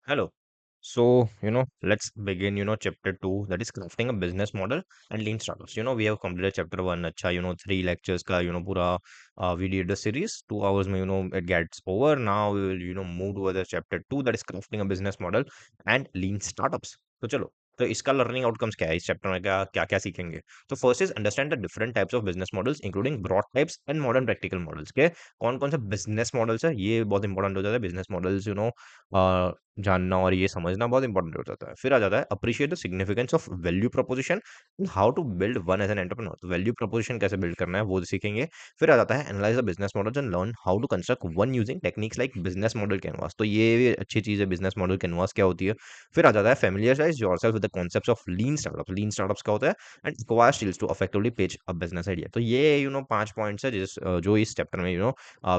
Hello. Let's begin, chapter two, that is crafting a business model and lean startups. We have completed chapter one, acha, three lectures ka, pura, we did the series, 2 hours, it gets over. Now we will, move to the chapter two, that is crafting a business model and lean startups. तो चलो, तो इसका learning outcomes क्या है इस chapter में क्या क्या क्या सीखेंगे? तो first is understand the different types of business models including broad types and modern practical models के कौन कौन से बिजनेस मॉडल्स है, ये बहुत इंपॉर्टेंट हो जाता है। बिजनेस मॉडल्स जानना और ये समझना बहुत इंपॉर्टेंट हो जाता है। फिर आ जाता है appreciate the significance of value proposition and how to build one as an entrepreneur. तो वैल्यू प्रोपोजिशन कैसे बिल्ड करना है वो सीखेंगे। फिर आ जाता है analyse the business models and learn how to construct one using techniques like business model canvas. तो ये भी अच्छी चीज है, बिजनेस मॉडल कैनवास क्या होती है। फिर आ जाता है familiarise yourself with the concepts of lean startup. Lean startups क्या होता है and acquire skills to effectively pitch a business idea. तो ये 5 पॉइंट्स है जो इस चैप्टर में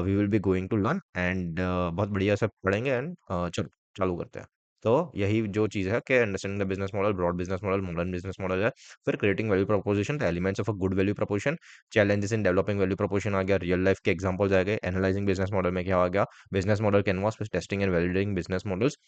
we will be going to learn and बहुत बढ़िया से पढ़ेंगे एंड चलो चालू करते हैं। तो यही जो चीज़ है कि understanding the business model, broad business model, modern business model है। फिर creating value proposition, the elements of a good value proposition, challenges in developing value proposition आ गया, रियल लाइफ के एग्जांपल्स आ गए, एनालाइजिंग बिजनेस मॉडल में क्या आ गया, बिजनेस मॉडल कैनवास, फिर testing and validating business models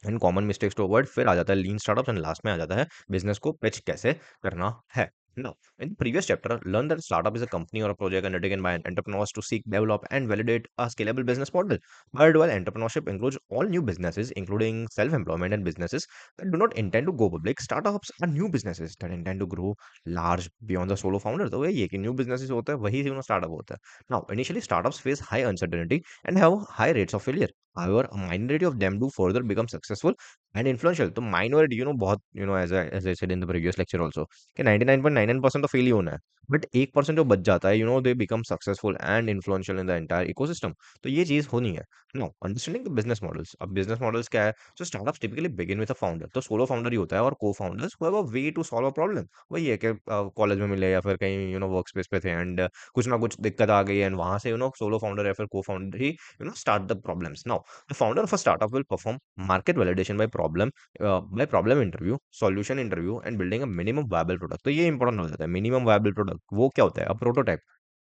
and common mistakes to avoid. फिर आ जाता है लीन स्टार्टअप्स एंड लास्ट में आ जाता है बिजनेस को पिच कैसे करना है। Now, in the previous chapter, learn that a startup is a company or a project undertaken by an entrepreneurs to seek, develop, and validate a scalable business model. But while entrepreneurship includes all new businesses, including self-employment and businesses that do not intend to go public, startups are new businesses that intend to grow large beyond the solo founder. तो वही है कि new businesses होता है वही startup होता है। Now, initially startups face high uncertainty and have high rates of failure. However, a minority of them do further become successful and influential. तो minority, बहुत, as I said in the previous lecture also, कि 99.99% तो fail ही होना है, but 1% जो बच जाता है, they become successful and influential in the entire ecosystem. तो ये चीज होनी है। No, understanding the business models. अब बिजनेस मॉडल्स क्या है? So startups typically begin with a founder. तो सोलो फाउंडर ही होता है और cofounders who have a way to solve a problem. वही है कि कॉलेज में मिले या फिर कहीं वर्क स्पेस पे थे एंड कुछ ना कुछ दिक्कत आ गई एंड वहां से सोलो फाउंडर या फिर को फाउंडर ही start the problems. Now the founder of a startup will perform market validation by problem interview, solution interview and building a minimum viable product. तो ये इंपॉर्टेंट हो जाता है। मिनिमम वायबल प्रोडक्ट वो क्या होता है? अब प्रोटोटाइप।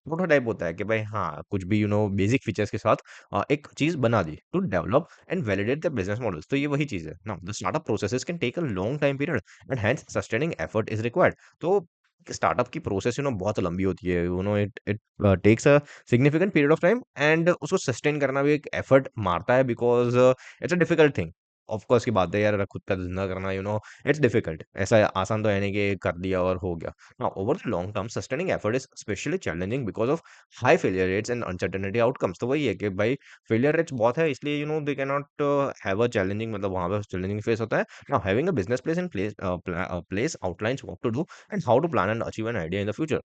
प्रोटोटाइप होता है कि भाई हाँ, कुछ भी बेसिक फीचर्स के साथ एक चीज बना दी to develop and validate the business models. तो ये वही चीज है ना। The startup processes can take a long time period and hence sustaining effort is required. तो स्टार्टअप की प्रोसेस बहुत लंबी होती है। It it takes a significant period of time and उसको सस्टेन करना भी एक एफर्ट मारता है, because it's a difficult thing. Of course की बात है यार, खुद का धंधा करना, इट्स डिफिकल्ट। ऐसा आसान तो है नहीं कि कर दिया और हो गया। Now over the long term sustaining effort is specially challenging because of high failure rates and uncertainty outcomes. तो वही है कि भाई फेलियर रेट्स बहुत है, इसलिए they can not have a challenging, मतलब वहां पे चैलेंजिंग फेस होता है। Now having a business place in place outlines what to do and how to plan and achieve an idea in the future.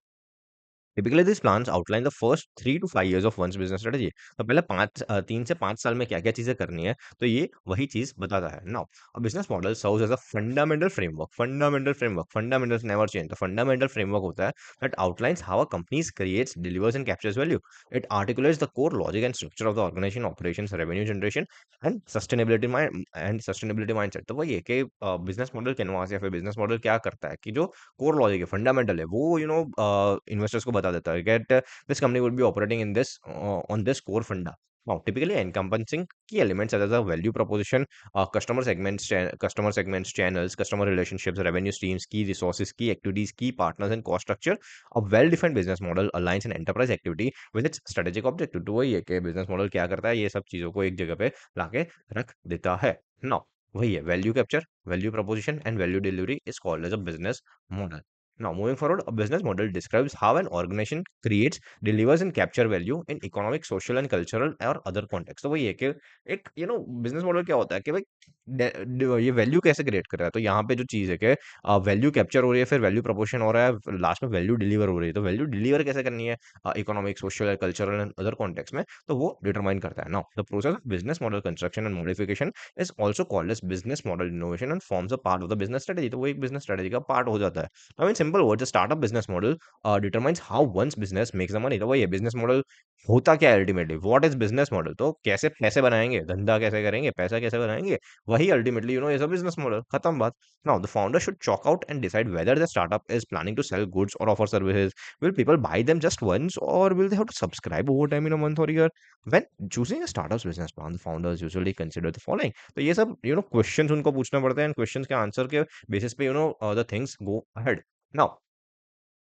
Typically this plans outline the first 3 to 5 years of one's business strategy. तो पहले 3 से 5 साल में क्या क्या चीजें करनी है, तो ये वही चीज बताता है। Now a business model serves as a fundamental framework. Fundamentals never change. तो फंडामेंटल फ्रेमवर्क होता है that outlines how a companies creates, delivers and captures value. It articulates the core logic and structure of the organisation, operations, revenue generation and sustainability mindset. तो वही है कि business model canvas या फिर business model क्या करता है कि जो कोर लॉजिक है, फंडामेंटल है, वो इन्वेस्टर्स को बता देता है get this company would be operating in this on this core फंडा। Now, typically encompassing key elements such as a value proposition, customer segments, channels, customer relationships, revenue streams, key resources, key activities, key partners, and cost structure. A well-defined business model aligns an enterprise activity with its strategic objective. तो वही है कि business model क्या करता है, ये सब चीजों को एक जगह पे लाके रख देता है। Now, वही है value capture, value proposition, and value delivery is called as a business model. Now, moving forward, a business model describes how an organization creates, delivers, and capture value in economic, social, and cultural or other context. तो वही है कि एक business model क्या होता है कि भाई ये वैल्यू कैसे क्रिएट कर रहा है। तो यहाँ पे जो चीज है कि वैल्यू कैप्चर हो रही है, फिर वैल्यू प्रोपोर्शन हो रहा है, लास्ट में वैल्यू डिलीवर हो रही है। तो वैल्यू डिलीवर कैसे करनी है economic, social, cultural and other context में, तो वो डिटरमाइन करता है। Now the process of business model construction and modification is also called as business model innovation and forms a part of the business strategy. तो वो एक business strategy का part हो जाता है। I mean simple word, startup business model determines how one's business makes the money. तो वही है बिजनेस मॉडल होता क्या है ultimately, what is business model, तो कैसे पैसे बनाएंगे, धंधा कैसे करेंगे, पैसा कैसे बनाएंगे, वही ultimately is a business model, खत्म बात। Now the founder should chalk out and decide whether the startup is planning to sell goods or offer services, will people buy them just once or will they have to subscribe over time in a month or year? When choosing a startup's business plan, the founders usually consider the following। तो ये सब questions उनको पूछने पड़ते हैं, questions के answer के basis पे the things go ahead. Now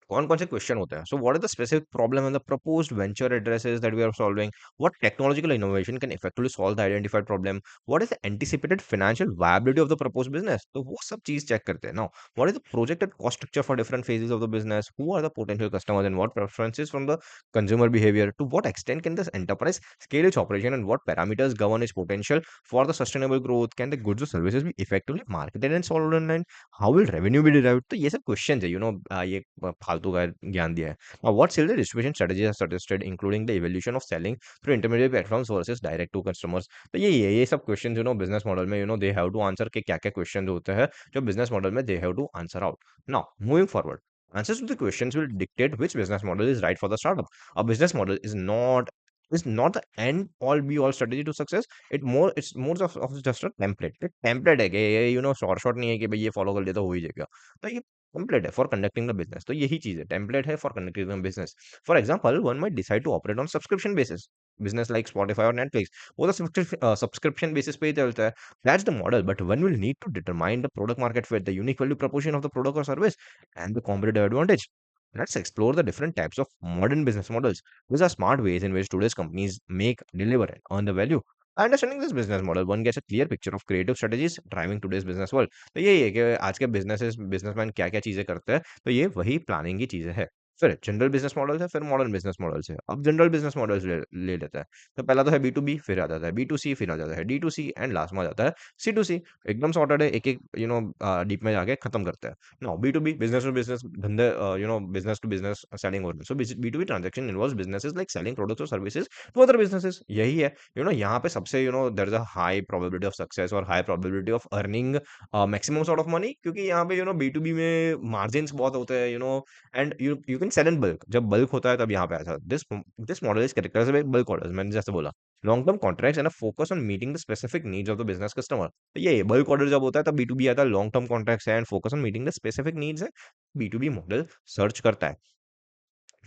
कौन कौन से क्वेश्चन होते हैं, so what is the specific problem and the proposed venture addresses that we are solving, what technological innovation can effectively solve the identified problem, what is the anticipated financial viability of the proposed business, तो वो सब चीज check करते हैं। Now what is the projected cost structure for different phases of the business, who are the potential customers and what preferences from the consumer behaviour, to what extent can this enterprise scale its operation and what parameters govern its potential for the sustainable growth, can the goods or services be effectively marketed and sold online, how will revenue be derived, तो ये सब question है ये फालतू का ज्ञान दिया है। What sale the distribution strategy are suggested including the evolution of selling through intermediate platforms versus direct to customers, तो ये सब क्वेश्चन बिजनेस मॉडल में दे हैव टू आंसर के क्या क्या क्वेश्चन होते हैं जो बिजनेस मॉडल में they have to answer out. Now moving forward, answers to the questions will dictate which business model is right for the startup। A business model is not the end all be all strategy to success, it's more of just a template, एक template है कि ये short नहीं है कि भाई ये follow कर लेता हो ही जाएगा, तो ये टेम्पलेट है फॉर कंडक्टिंग द बिजनेस, तो यही चीज है, टेम्पलेट है for conducting the business. For example one might decide to operate on subscription basis, business like Spotify or Netflix, वो तो सब्सक्रिप्शन बेसिस पे ही चलता है, that's the model, but one will need to determine the product market fit, the unique value proportion of the product और service and the competitive advantage. Let's explore the different types of modern business models. These are smart ways in which today's companies make, deliver, and earn the value. By understanding this business model, one gets a clear picture of creative strategies driving today's business world। तो यही है कि आज के businessman क्या क्या चीजें करते हैं, तो ये वही प्लानिंग की चीजें है। फिर जनरल बिजनेस मॉडल्स है, फिर मॉडर्न बिजनेस मॉडल्स है। अब जनरल बिजनेस मॉडल्स ले लेते हैं। तो पहला तो है बी टू बी, फिर आ जाता है बी टू सी, फिर आ जाता है D to C and last में आ जाता है सी टू सी। एकदम सॉर्टेड है, एक एक डीप में जाके खत्म करते हैं। Now, B2B, business to business, धंधे, business to business selling order. So, B2B transaction involves businesses like selling products or services to other businesses। यही है, यहाँ पे सबसे, there is a high probability of success और high probability of earning maximum sort of money, क्योंकि यहाँ पे, B2B में margins बहुत होते हैं, and you can sell in bulk। जब bulk होता है तब यहाँ पे आता है। This model is characterized by bulk orders, मैंने जैसे बोला, long term contracts and a focus on meeting the specific needs of the business customer। तो ये बल्क ऑर्डर जब होता है तब बी टू बी आता है, लॉन्ग टर्म कॉन्ट्रैक्ट्स है and focus on meeting the specific needs है, B to B model search करता है।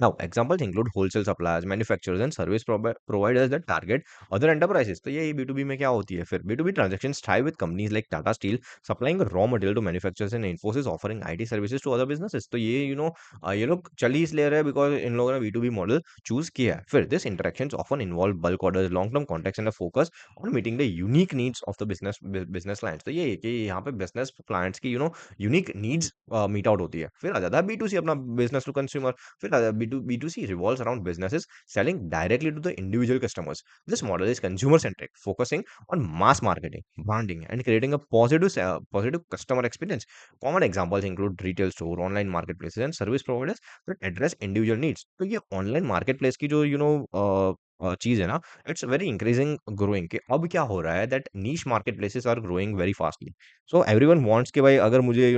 Now, examples include wholesale suppliers, manufacturers, and service providers that target other enterprises। तो ये B2B में क्या होती है फिर, B2B transactions thrive with companies like Tata Steel supplying raw material to manufacturers and Infosys offering IT services to other businesses। तो ये लोग चल ही इसलिए रहे बिकॉज इन लोगों ने B2B मॉडल चूज किया है। फिर this interactions often involve bulk orders, long term contracts and focus on meeting the unique needs of the business clients. तो ये है कि यहाँ पे बिजनेस क्लाइंट्स की यूनिक नीड्स मीट आउट होती है। फिर आ जाता है B2C, अपना बिजनेस टू कंज्यूमर। फिर B2C revolves around businesses selling directly to the individual customers। This model is consumer centric, focusing on mass marketing, branding, and creating a positive customer experience। Common examples include retail store, online marketplaces, and service providers that address individual needs। तो ये online marketplace की जो चीज है ना, it's very increasing growing, कि अब क्या हो रहा है that niche marketplaces are growing very fastly. So everyone wants कि भाई अगर मुझे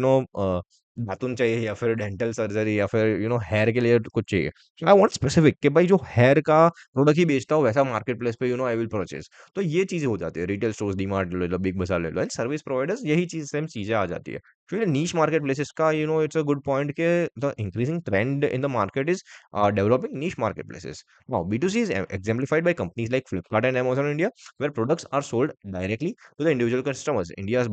दातुन चाहिए या फिर डेंटल सर्जरी या फिर हेयर के लिए कुछ चाहिए, सो आई वांट स्पेसिफिक कि भाई जो हेयर का प्रोडक्ट ही बेचता हो वैसा मार्केट प्लेस पे आई विल परचेज। तो ये चीजें हो जाती है, रिटेल स्टोर्स, डीमार्ट ले लो, बिग बाजार ले लो, एंड सर्विस प्रोवाइडर्स, यही चीज सेम चीजें आ जाती है। फिर नीश मार्केट प्लेसेस का इट्स अ गुड पॉइंट के the increasing trend in the market is developing niche market places. Now B2C is exemplified by companies like Flipkart and Amazon India, where products are sold directly to the individual customers। India's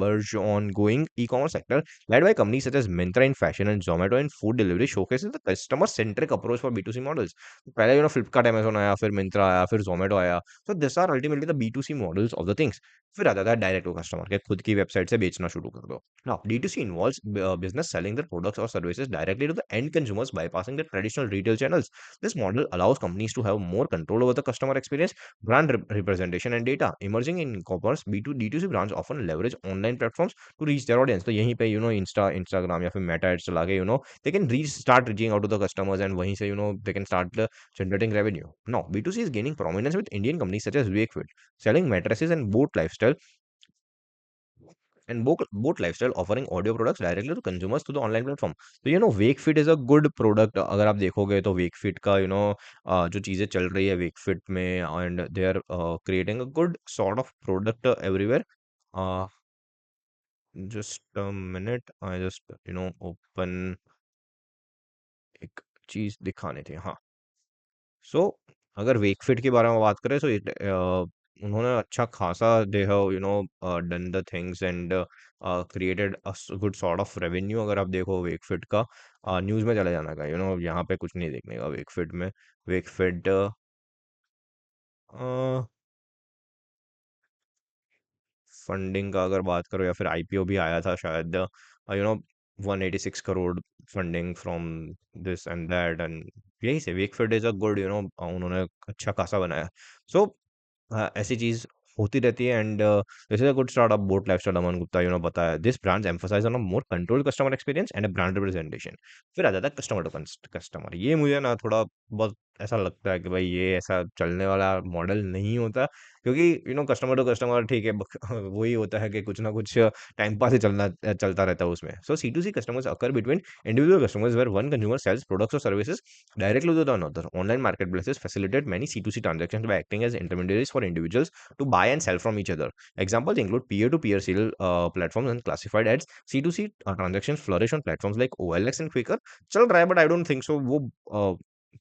burge on going e-commerce sector, led by companies such as Myntra in fashion and Zomato in food delivery, showcases the customer-centric approach for B2C models। तो पहले Flipkart, Amazon आया, फिर Myntra आया, फिर Zomato आया। So these are ultimately the B2C models of the things। फिर आ जाता है डायरेक्ट टू कस्टमर के, खुद की वेबसाइट से बेचना शुरू कर दो। Now, D2C involves business selling their products or services directly to the end consumers, bypassing the traditional retail channels। This model allows companies to have more control over the customer experience, brand representation, and data। Emerging in e-commerce, B2 D2C brands often leverage online platforms to reach their audience। तो यहीं पे Instagram या फिर Meta ads चला के they can start reaching out to the customers, and वहीं से they can start generating revenue। Now B2C is gaining prominence with Indian companies such as Wakefit selling mattresses and boat lifestyle and boat lifestyle offering audio products directly to consumers through the online platform. तो Wakefit is a good product, अगर आप देखोगे तो वेकफिट का जो चीजें चल रही है वेकफिट में, and they are creating a good sort of product everywhere. Just a minute, I just open एक चीज दिखाने थे, हाँ. सो अगर वेकफिट के बारे में बात करें तो उन्होंने अच्छा खासा they have done the things and created a good sort of revenue. अगर आप देखो वेकफिट का, न्यूज़ में चले जाना का, यहाँ पे कुछ नहीं देखने का वेकफिट में. वेकफिट फंडिंग का अगर बात करो, या फिर आईपीओ भी आया था शायद, 186 crore funding from this and that, and यही से वेकफिट इज अ गुड, उन्होंने अच्छा खासा बनाया. सो ऐसी चीज होती रहती है. And this is a good startup boat lifestyle, Aman Gupta बताया, this brands emphasise on a more controlled customer experience and a brand representation. फिर आ जाता है कस्टमर टू कस्टमर. ये मुझे ना थोड़ा बहुत ऐसा लगता है कि भाई ये ऐसा चलने वाला मॉडल नहीं होता, क्योंकि कस्टमर टू कस्टमर ठीक है, वही होता है कि कुछ ना कुछ टाइम पास ही चलता रहता है उसमें. So C to C customers occur between individual customers where one consumer sells products और services directly to the another. Online marketplaces facilitate many C2C transactions by acting as intermediaries for individuals to buy and sell from each other. Examples include peer-to-peer sale platforms and classified ads. C2C transactions flourish on platforms like OLX and Quicker. चल रहा है, but I don't think so वो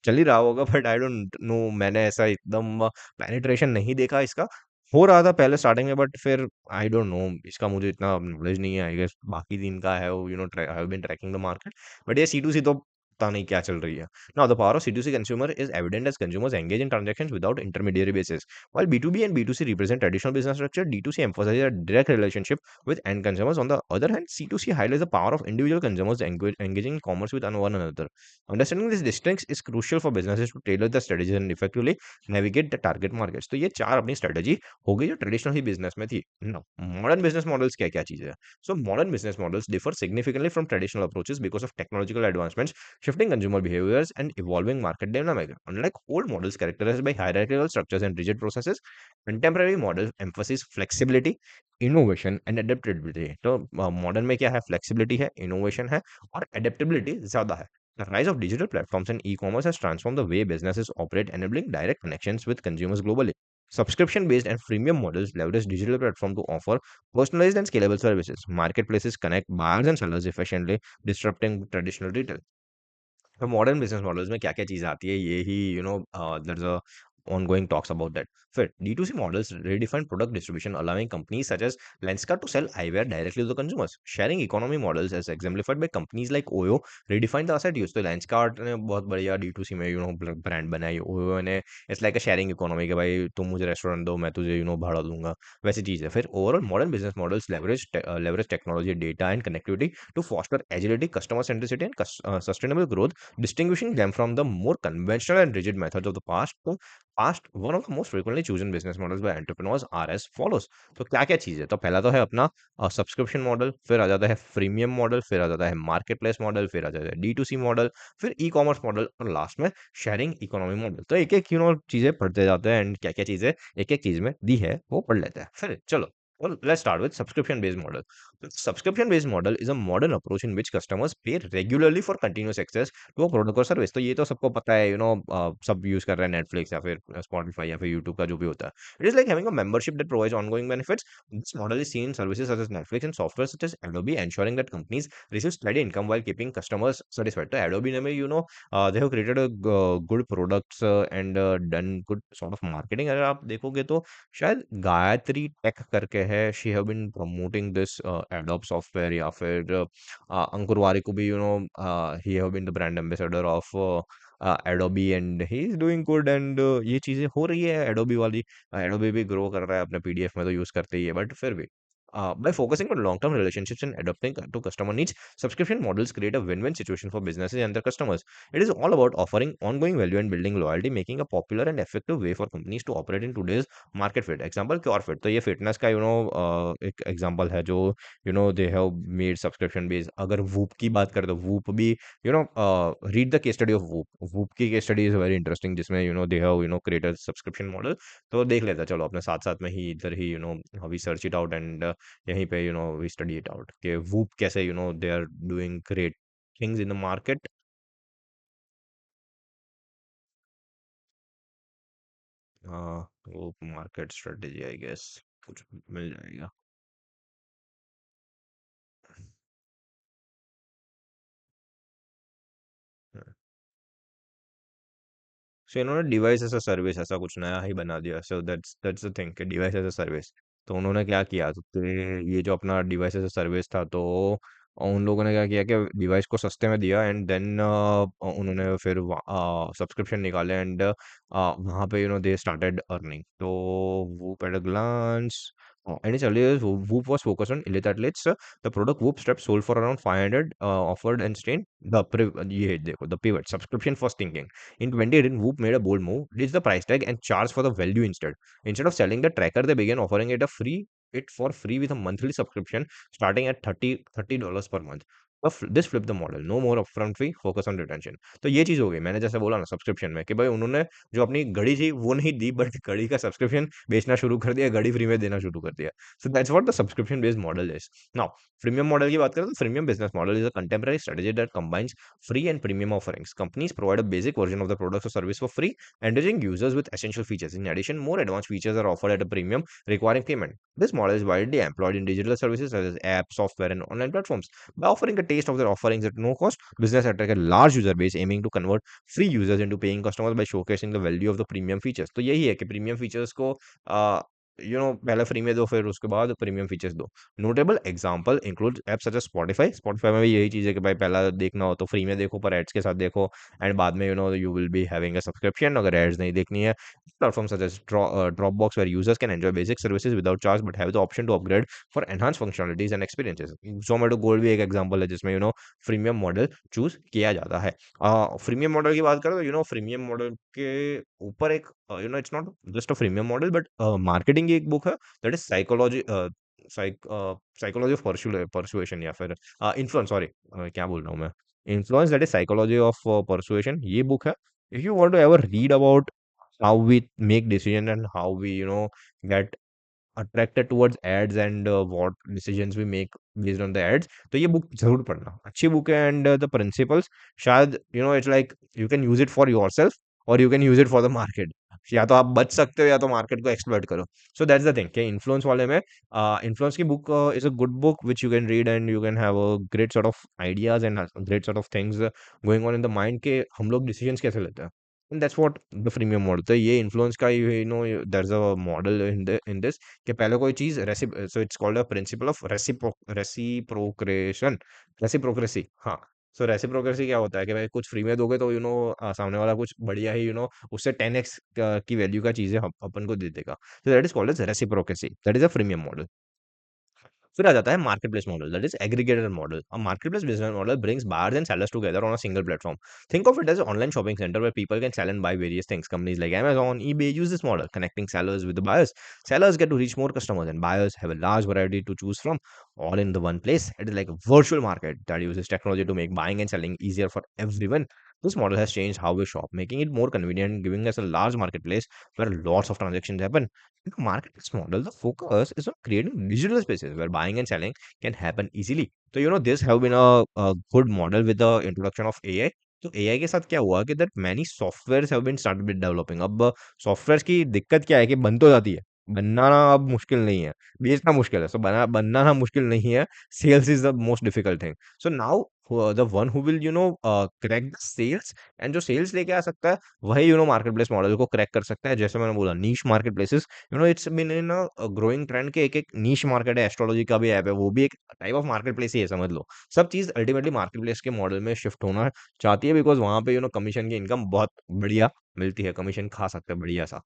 चल ही रहा होगा, but I don't know, मैंने ऐसा एकदम पेनिट्रेशन नहीं देखा इसका. हो रहा था पहले स्टार्टिंग में, बट फिर आई डोंट नो, इसका मुझे इतना नॉलेज नहीं है. आई गेस बाकी दिन का है, I have been tracking the market, but ये सी टू सी तो पता नहीं क्या चल रही है. Now, the power of C2C consumer is evident as consumers engage in transactions without intermediary basis. While B2B and B2C represent traditional business structure, D2C emphasizes a direct relationship with end consumers. On the other hand, C2C highlights the power of individual consumers engaging in commerce with one another. Understanding this distinction is crucial for businesses to tailor the strategies and effectively navigate the target markets. तो ये चार अपनी strategy हो गई जो traditional ही business में थी. Modern business models क्या क्या चीजें हैं? So modern business models differ significantly from traditional approaches because of technological advancements, shifting consumer behaviors, and evolving market dynamics. Unlike old models characterized by hierarchical structures and rigid processes, contemporary models emphasize flexibility, innovation, and adaptability. तो modern में क्या है? Flexibility है, innovation है, और adaptability ज्यादा है. The rise of digital platforms and e-commerce has transformed the way businesses operate, enabling direct connections with consumers globally. Subscription-based and freemium models leverage digital platform to offer personalized and scalable services. Marketplaces connect buyers and sellers efficiently, disrupting traditional retail. तो modern business models में क्या-क्या चीज़ें आती है, ये ही there is a ongoing talks about that. फिर D2C models redefine product distribution, allowing companies such as Lenskart to sell eyewear directly to the consumers. Sharing economy models as exemplified by companies like Oyo redefine the asset use. तो Lenskart ने बहुत बढ़िया D2C में brand बनाई. Oyo ने it's like a sharing economy कि भाई तुम मुझे रेस्टोरेंट दो, मैं तुझे भाड़ा दूंगा, वैसी चीज़ है. फिर overall modern business models leverage technology, data and connectivity to foster agility, customer centricity and sustainable growth, distinguishing them from the more conventional and rigid methods of the past. तो past, one of the most frequently chosen business models by entrepreneurs are as follows. तो क्या क्या चीज़ है? तो पहला तो है अपना सब्सक्रिप्शन मॉडल, फिर आ जाता है फ्रीमियम मॉडल, फिर आ जाता है मार्केट प्लेस मॉडल, फिर आ जाता है डी टू सी मॉडल, फिर ई कॉमर्स मॉडल, और लास्ट में शेयरिंग इकोनॉमी मॉडल. तो एक एक चीज़ें पढ़ते जाते हैं, एंड क्या क्या चीज़ें एक एक चीज़ में दी है वो पढ़ लेते हैं. फिर चलो, well, let's start with subscription based model. The subscription based model is a modern approach in which customers pay regularly for continuous access to a product or service. तो ये तो सबको पता है, सब यूज कर रहे हैं नेटफ्लिक्स या फिर स्पॉटिफाई या फिर यूट्यूब का जो भी होता है. It is like having a membership that provides ongoing benefits. This model is seen in services such as Netflix and software such as Adobe, ensuring that companies receive steady income while keeping customers satisfied. तो Adobe ने में they have created a good products and done good sort of marketing. अगर आप देखोगे तो शायद Gayatri tech करके है, she have been promoting this Adobe software, या फिर अंकुर वारिक को भी he have been the brand ambassador of Adobe, and he is doing good. And ये चीजें हो रही है एडोबी वाली. एडोबी भी ग्रो कर रहा है, अपने पीडीएफ में तो यूज करते ही है, बट फिर भी by focusing on long-term relationships and adapting to customer needs, subscription models create a win-win situation for businesses and their customers. It is all about offering ongoing value and building loyalty, making a popular and effective way for companies to operate in today's market. Fit example cure fit, तो ये fitness का एक example है जो they have made subscription based. अगर Whoop की बात करें तो वूप भी read the case study of Whoop. Whoop की case study is very interesting, जिसमें they have created subscription model. तो देख लेते हैं, चलो अपने साथ साथ में ही इधर ही we search it out, and यहीं पे वी स्टडी इट आउट कि वूप कैसे they are doing great things in the market. Whoop market strategy I guess कुछ मिल जाएगा। सो इन्होंने डिवाइस एज अ सर्विस ऐसा कुछ नया ही बना दिया। सो दैट्स द थिंग कि डिवाइस एज अ सर्विस। तो उन्होंने क्या किया, तो ये जो अपना डिवाइस एज अ सर्विस था, तो उन लोगों ने क्या किया कि डिवाइस को सस्ते में दिया, एंड देन उन्होंने फिर सब्सक्रिप्शन निकाले, एंड वहाँ पे दे स्टार्टेड अर्निंग। तो Whoop at a glance. And its earlier Whoop was focused on elite athletes. The product Whoop Straps sold for around 500, offered and stayed ये देखो the pivot subscription first thinking. In 2018, Whoop made a bold move, reduced the price tag, and charged for the value instead. Instead of selling the tracker, they began offering it for free with a monthly subscription starting at $30 per month. This flipped the model. No more upfront fee, focus on retention. तो ये चीज हो गई, मैंने जैसे बोला ना subscription में, कि भाई उन्होंने जो अपनी घड़ी थी वो नहीं दी, बट घड़ी का सब्सक्रिप्शन बेचना शुरू कर दिया, घड़ी फ्री में देना शुरू कर दिया। So that's what the subscription based model is. Now freemium model की बात करें तो freemium business model is a contemporary strategy that combines free and premium offerings. Companies provide a basic version of the products or service for free, enriching users with essential features. In addition, more advanced features are offered at a premium, requiring payment. This model is widely employed in digital services such as apps, software, and online platforms. By offering a taste of their offerings at no cost, business attract a large user base, aiming to convert free users into paying customers by showcasing the value of the premium features. तो यही है कि premium features को पहले free में दो, फिर उसके बाद प्रीमियम फीचर्स दो। Notable example include apps such as Spotify में भी यही चीज़ है कि भाई पहला देखना हो तो फ्री में देखो, पर एड्स के साथ देखो, एंड बाद में you will be having a subscription अगर एड्स नहीं देखनी है। Platform such as Dropbox where users can enjoy basic services without charge but have the option to upgrade for enhance functionalities and experiences. Zomato gold भी एक example है जिसमें freemium model choose किया जाता है। फ्रीमियम मॉडल की बात करें तो फ्रीमियम मॉडल के ऊपर एक it's not just a freemium model but marketing की एक बुक है, that is psychology psychology of persuasion, या फिर इन्फ्लुएंस, सॉरी क्या बोल रहा हूँ मैं, influence that is psychology of persuasion, ये बुक है। If you want to ever read about how we make decision and how we get attracted towards ads and what decisions we make based on the ads, तो ये book जरूर पढ़ना, अच्छी book है। And the principles शायद it's like you can use it for yourself or you can use it for the market. या तो आप बच सकते हो या तो मार्केट को एक्सप्लॉइट करो। सो दैट्स द थिंग कि इन्फ्लुएंस वाले में, इन्फ्लुएंस की book is a good book which you can read and you can have a great sort of ideas and great sort of things going on in the mind के हम लोग decisions कैसे लेते हैं। And that's what the premium model, तो ये influence का that's a model in this कि पहले कोई चीज so it's called a principle of reciprocation, reciprocity. हाँ, सो रेसिप्रोक्रेसी क्या होता है कि भाई कुछ फ्री में दोगे तो सामने वाला कुछ बढ़िया ही उससे 10x की वैल्यू का चीजें अपन को दे देगा। So that is called as reciprocity. That is a freemium model. फिर आ जाता है market place model, that is aggregator model. A market place business model brings buyers and sellers together on a single platform. Think of it as an online shopping center where people can sell and buy various things. Companies like Amazon, eBay use this model, connecting sellers with the buyers. Sellers get to reach more customers, and buyers have a large variety to choose from, all in the one place. It is like a virtual market that uses technology to make buying and selling easier for everyone. This model has changed how we shop, making it more convenient, giving us a large marketplace where lots of transactions happen. In the marketplace model, the focus is on creating digital spaces where buying and selling can happen easily. So, this have been a good model with the introduction of AI. तो AI के साथ क्या हुआ कि that many softwares have been started with developing. अब softwares की दिक्कत क्या है कि बन तो जाती है, बनाना अब मुश्किल नहीं है, बेचना मुश्किल है। सो बनाना मुश्किल नहीं है, sales is the most difficult thing. So now the one who will crack the sales, and जो सेल्स लेके आ सकता है वही मार्केट प्लेस मॉडल को क्रैक कर सकता है। जैसे मैंने बोला niche market places, it's been in a growing trend के एक एक नीश मार्केट है। एस्ट्रोलॉजी का भी ऐप है, वो भी एक टाइप ऑफ मार्केट प्लेस ही है, समझ लो। सब चीज अल्टीमेटली मार्केट प्लेस के मॉडल में शिफ्ट होना चाहती है, बिकॉज वहां पे कमीशन की इनकम बहुत बढ़िया मिलती है, कमीशन खा सकते हैं बढ़िया सा।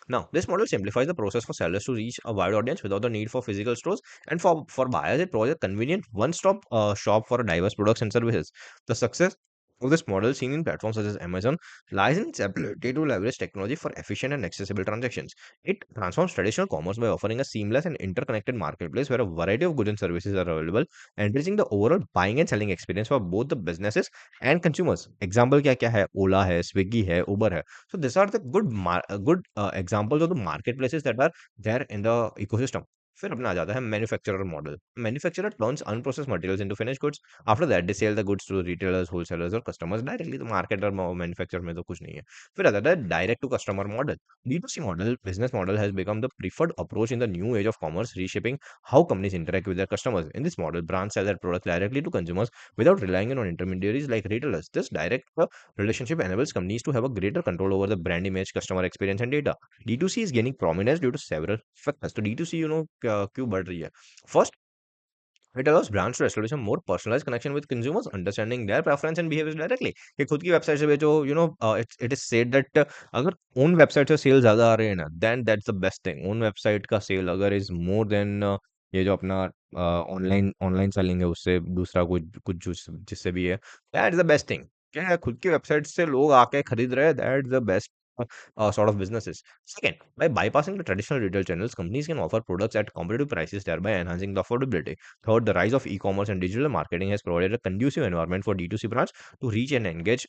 Now, this model simplifies the process for sellers to reach a wide audience without the need for physical stores, and for buyers, it provides a convenient one-stop shop for diverse products and services. The success of this model, seen in platforms such as Amazon, lies in its ability to leverage technology for efficient and accessible transactions. It transforms traditional commerce by offering a seamless and interconnected marketplace where a variety of goods and services are available, enriching the overall buying and selling experience for both the businesses and consumers. Example क्या क्या है? Ola है, Swiggy है, Uber है. So these are the good examples of the marketplaces that are there in the ecosystem. फिर अपना आ जाता है manufacturer model. Manufacturer turns unprocessed materials into finished goods. After that they sell the goods to retailers, wholesalers और customers directly. तो market और manufacture में तो कुछ नहीं है. फिर आता है direct to customer model. D2C model, business model has become the preferred approach in the new age of commerce, reshaping how companies interact with their customers. In this model, brands sell their products directly to consumers without relying on intermediaries like retailers. This direct relationship enables companies to have a greater control over the brand image, customer experience, and data. D2C is gaining prominence due to several factors. So D2C, क्यों बढ़ रही है? First, it allows brands to establish a more personalized connection with consumers, understanding their preference and behaviors directly. कि खुद की website से बेचो, it is said that अगर own वेबसाइट से सेल ज्यादा आ रहे हैं ना, then that's the best thing. own website का सेल अगर is more than ये जो अपना ऑनलाइन ऑनलाइन सेलिंग है उससे दूसरा कुछ कुछ जिससे भी है, that's the best thing. क्या है, खुद की वेबसाइट से लोग आके खरीद रहे हैं, that's the best sort of businesses. Second, by bypassing the traditional retail channels, companies can offer products at competitive prices, thereby enhancing the affordability. Third, the rise of e-commerce and digital marketing has provided a conducive environment for D2C brands to reach and engage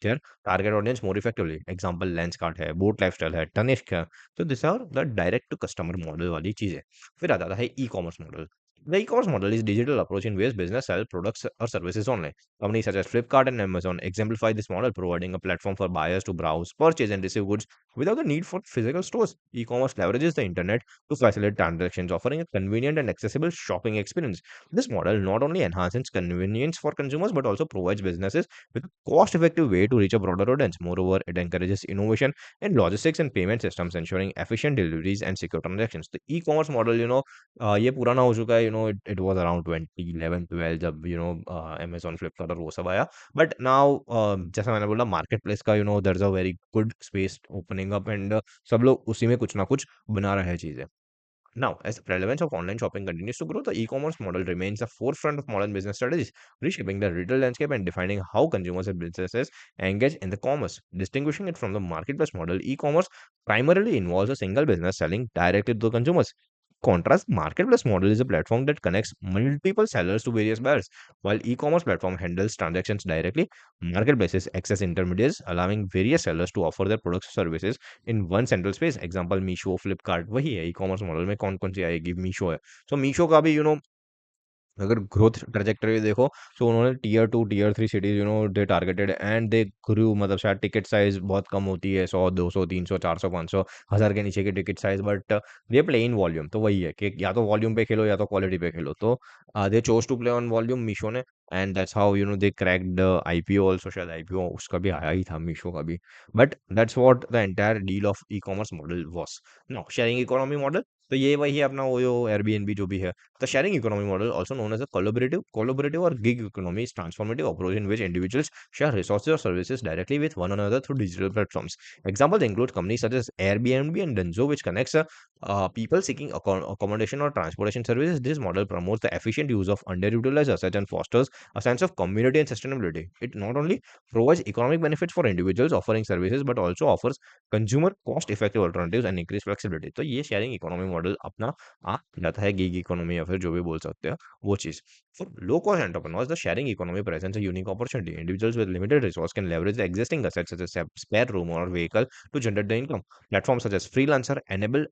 their target audience more effectively. Example, Lenskart है, Boat Lifestyle है, Tanishq है. So these are the direct to customer model वाली चीजें. फिर आता है e-commerce model. The e-commerce model is digital approach in which business sell products or services online. Companies such as Flipkart and Amazon exemplify this model, providing a platform for buyers to browse, purchase, and receive goods without the need for physical stores. E-commerce leverages the internet to facilitate transactions, offering a convenient and accessible shopping experience. This model not only enhances convenience for consumers but also provides businesses with a cost-effective way to reach a broader audience. Moreover, it encourages innovation in logistics and payment systems, ensuring efficient deliveries and secure transactions. The e-commerce model, ये पुराना हो चुका है. It was around 2011-12 जब Amazon, Flipkart और वो सब आया. बट नाउ जैसा मैंने बोला, मार्केट प्लेस का there is a very good space opening up, and सब लोग उसी में कुछ ना कुछ बना रहे हैं चीजें. Now, as the relevance of online shopping continues to grow, the e-commerce model remains the forefront of modern business strategies, reshaping the retail landscape and defining how consumers and businesses engage in the commerce. Distinguishing it from the marketplace model, e-commerce primarily involves a single business selling directly to the consumers. Contrast, marketplace model is a platform that connects multiple sellers to various buyers, while e-commerce platform handles transactions directly. Marketplaces access intermediaries, allowing various sellers to offer their products or services in one central space. Example Meesho, Flipkart वही है. ई commerce model में कौन कौन सी आएगी? मीशो है. सो मीशो का भी अगर ग्रोथ ट्रैजेक्टरी देखो, तो उन्होंने tier 2 tier 3 cities they targeted and they grew. मतलब शायद टिकट साइज बहुत कम होती है, 100 200 300 400 500 1000 के नीचे की ticket size, but they play in volume. तो वही है कि या तो वॉल्यूम पे खेलो या तो क्वालिटी पे खेलो. तो they chose to play on volume Meesho ने, and that's how they cracked IPO also. शायद आईपीओ उसका भी आया ही था मीशो का भी. But that's what the entire deal of e commerce model was. Now sharing economy model, तो ये वही है अपना वो जो एयरबीएनबी जो भी है. The sharing economy model, also known as a collaborative or gig economy, is transformative approach in which individuals share resources or services directly with one another through digital platforms. Examples include companies such as Airbnb and Dunzo, which connects people seeking accommodation or transportation services. This model promotes the efficient use of underutilized assets and fosters a sense of community and sustainability. It not only provides economic benefits for individuals offering services, but also offers consumer cost-effective alternatives and increased flexibility. तो ये sharing economy model अपना जाता है gig economy या फिर जो भी बोल सकते हैं वो चीज़. For low cost entrepreneurs, the sharing economy presents a unique opportunity. Individuals with limited resource can leverage the existing assets such as a spare room or vehicle to generate the income. Platforms such as Freelancer enable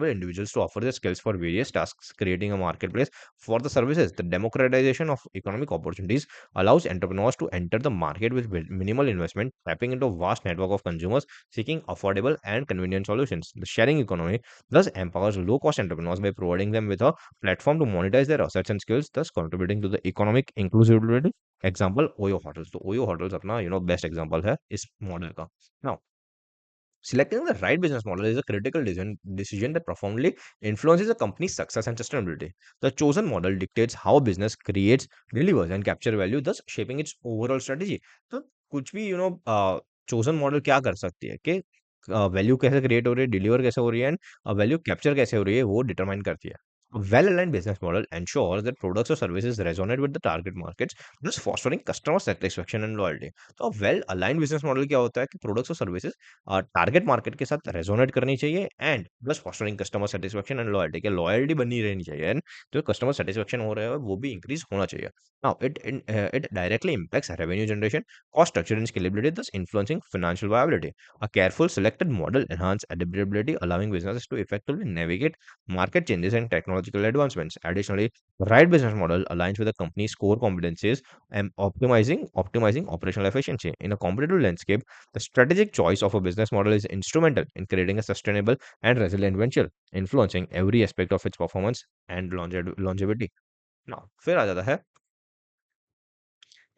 individuals to offer their skills for various tasks, creating a marketplace for the services. The democratization of economic opportunities allows entrepreneurs to enter the market with minimal investment, tapping into a vast network of consumers seeking affordable and convenient solutions. The sharing economy thus empowers low-cost entrepreneurs by providing them with a platform to monetize their assets and skills, thus contributing to the economic inclusivity. Example, Oyo Hotels. तो Oyo Hotels अपना best example है इस model का. Now, selecting the right business model is a critical decision that profoundly influences a company's success and sustainability. The chosen model dictates how a business creates, delivers, and capture value, thus shaping its overall strategy. तो कुछ भी chosen model क्या कर सकती है कि value कैसे create हो रही है, डिलीवर कैसे हो रही है, एंड वैल्यू कैप्चर कैसे हो रही है, वो डिटरमाइन करती है. A well-aligned business model ensures that products or services resonate with the target markets, thus fostering customer satisfaction and loyalty. तो well-aligned business model क्या होता है कि products और services टारगेट मार्केट के साथ रेजोनेट करनी चाहिए and plus fostering customer satisfaction and loyalty के लॉयल्टी बनी रहनी चाहिए एंड जो कस्टमर सेटिस्फेक्शन हो रहा है वो भी इंक्रीज होना चाहिए. Now it directly impacts revenue generation, cost structure and scalability, thus influencing financial viability. A careful selected model enhances adaptability, allowing businesses to effectively navigate market changes and technological advancements. Additionally, the right business model aligns with the company's core competencies and optimizing operational efficiency. In a competitive landscape, the strategic choice of a business model is instrumental in creating a sustainable and resilient venture, influencing every aspect of its performance and longevity. Now, फिर आ जाता है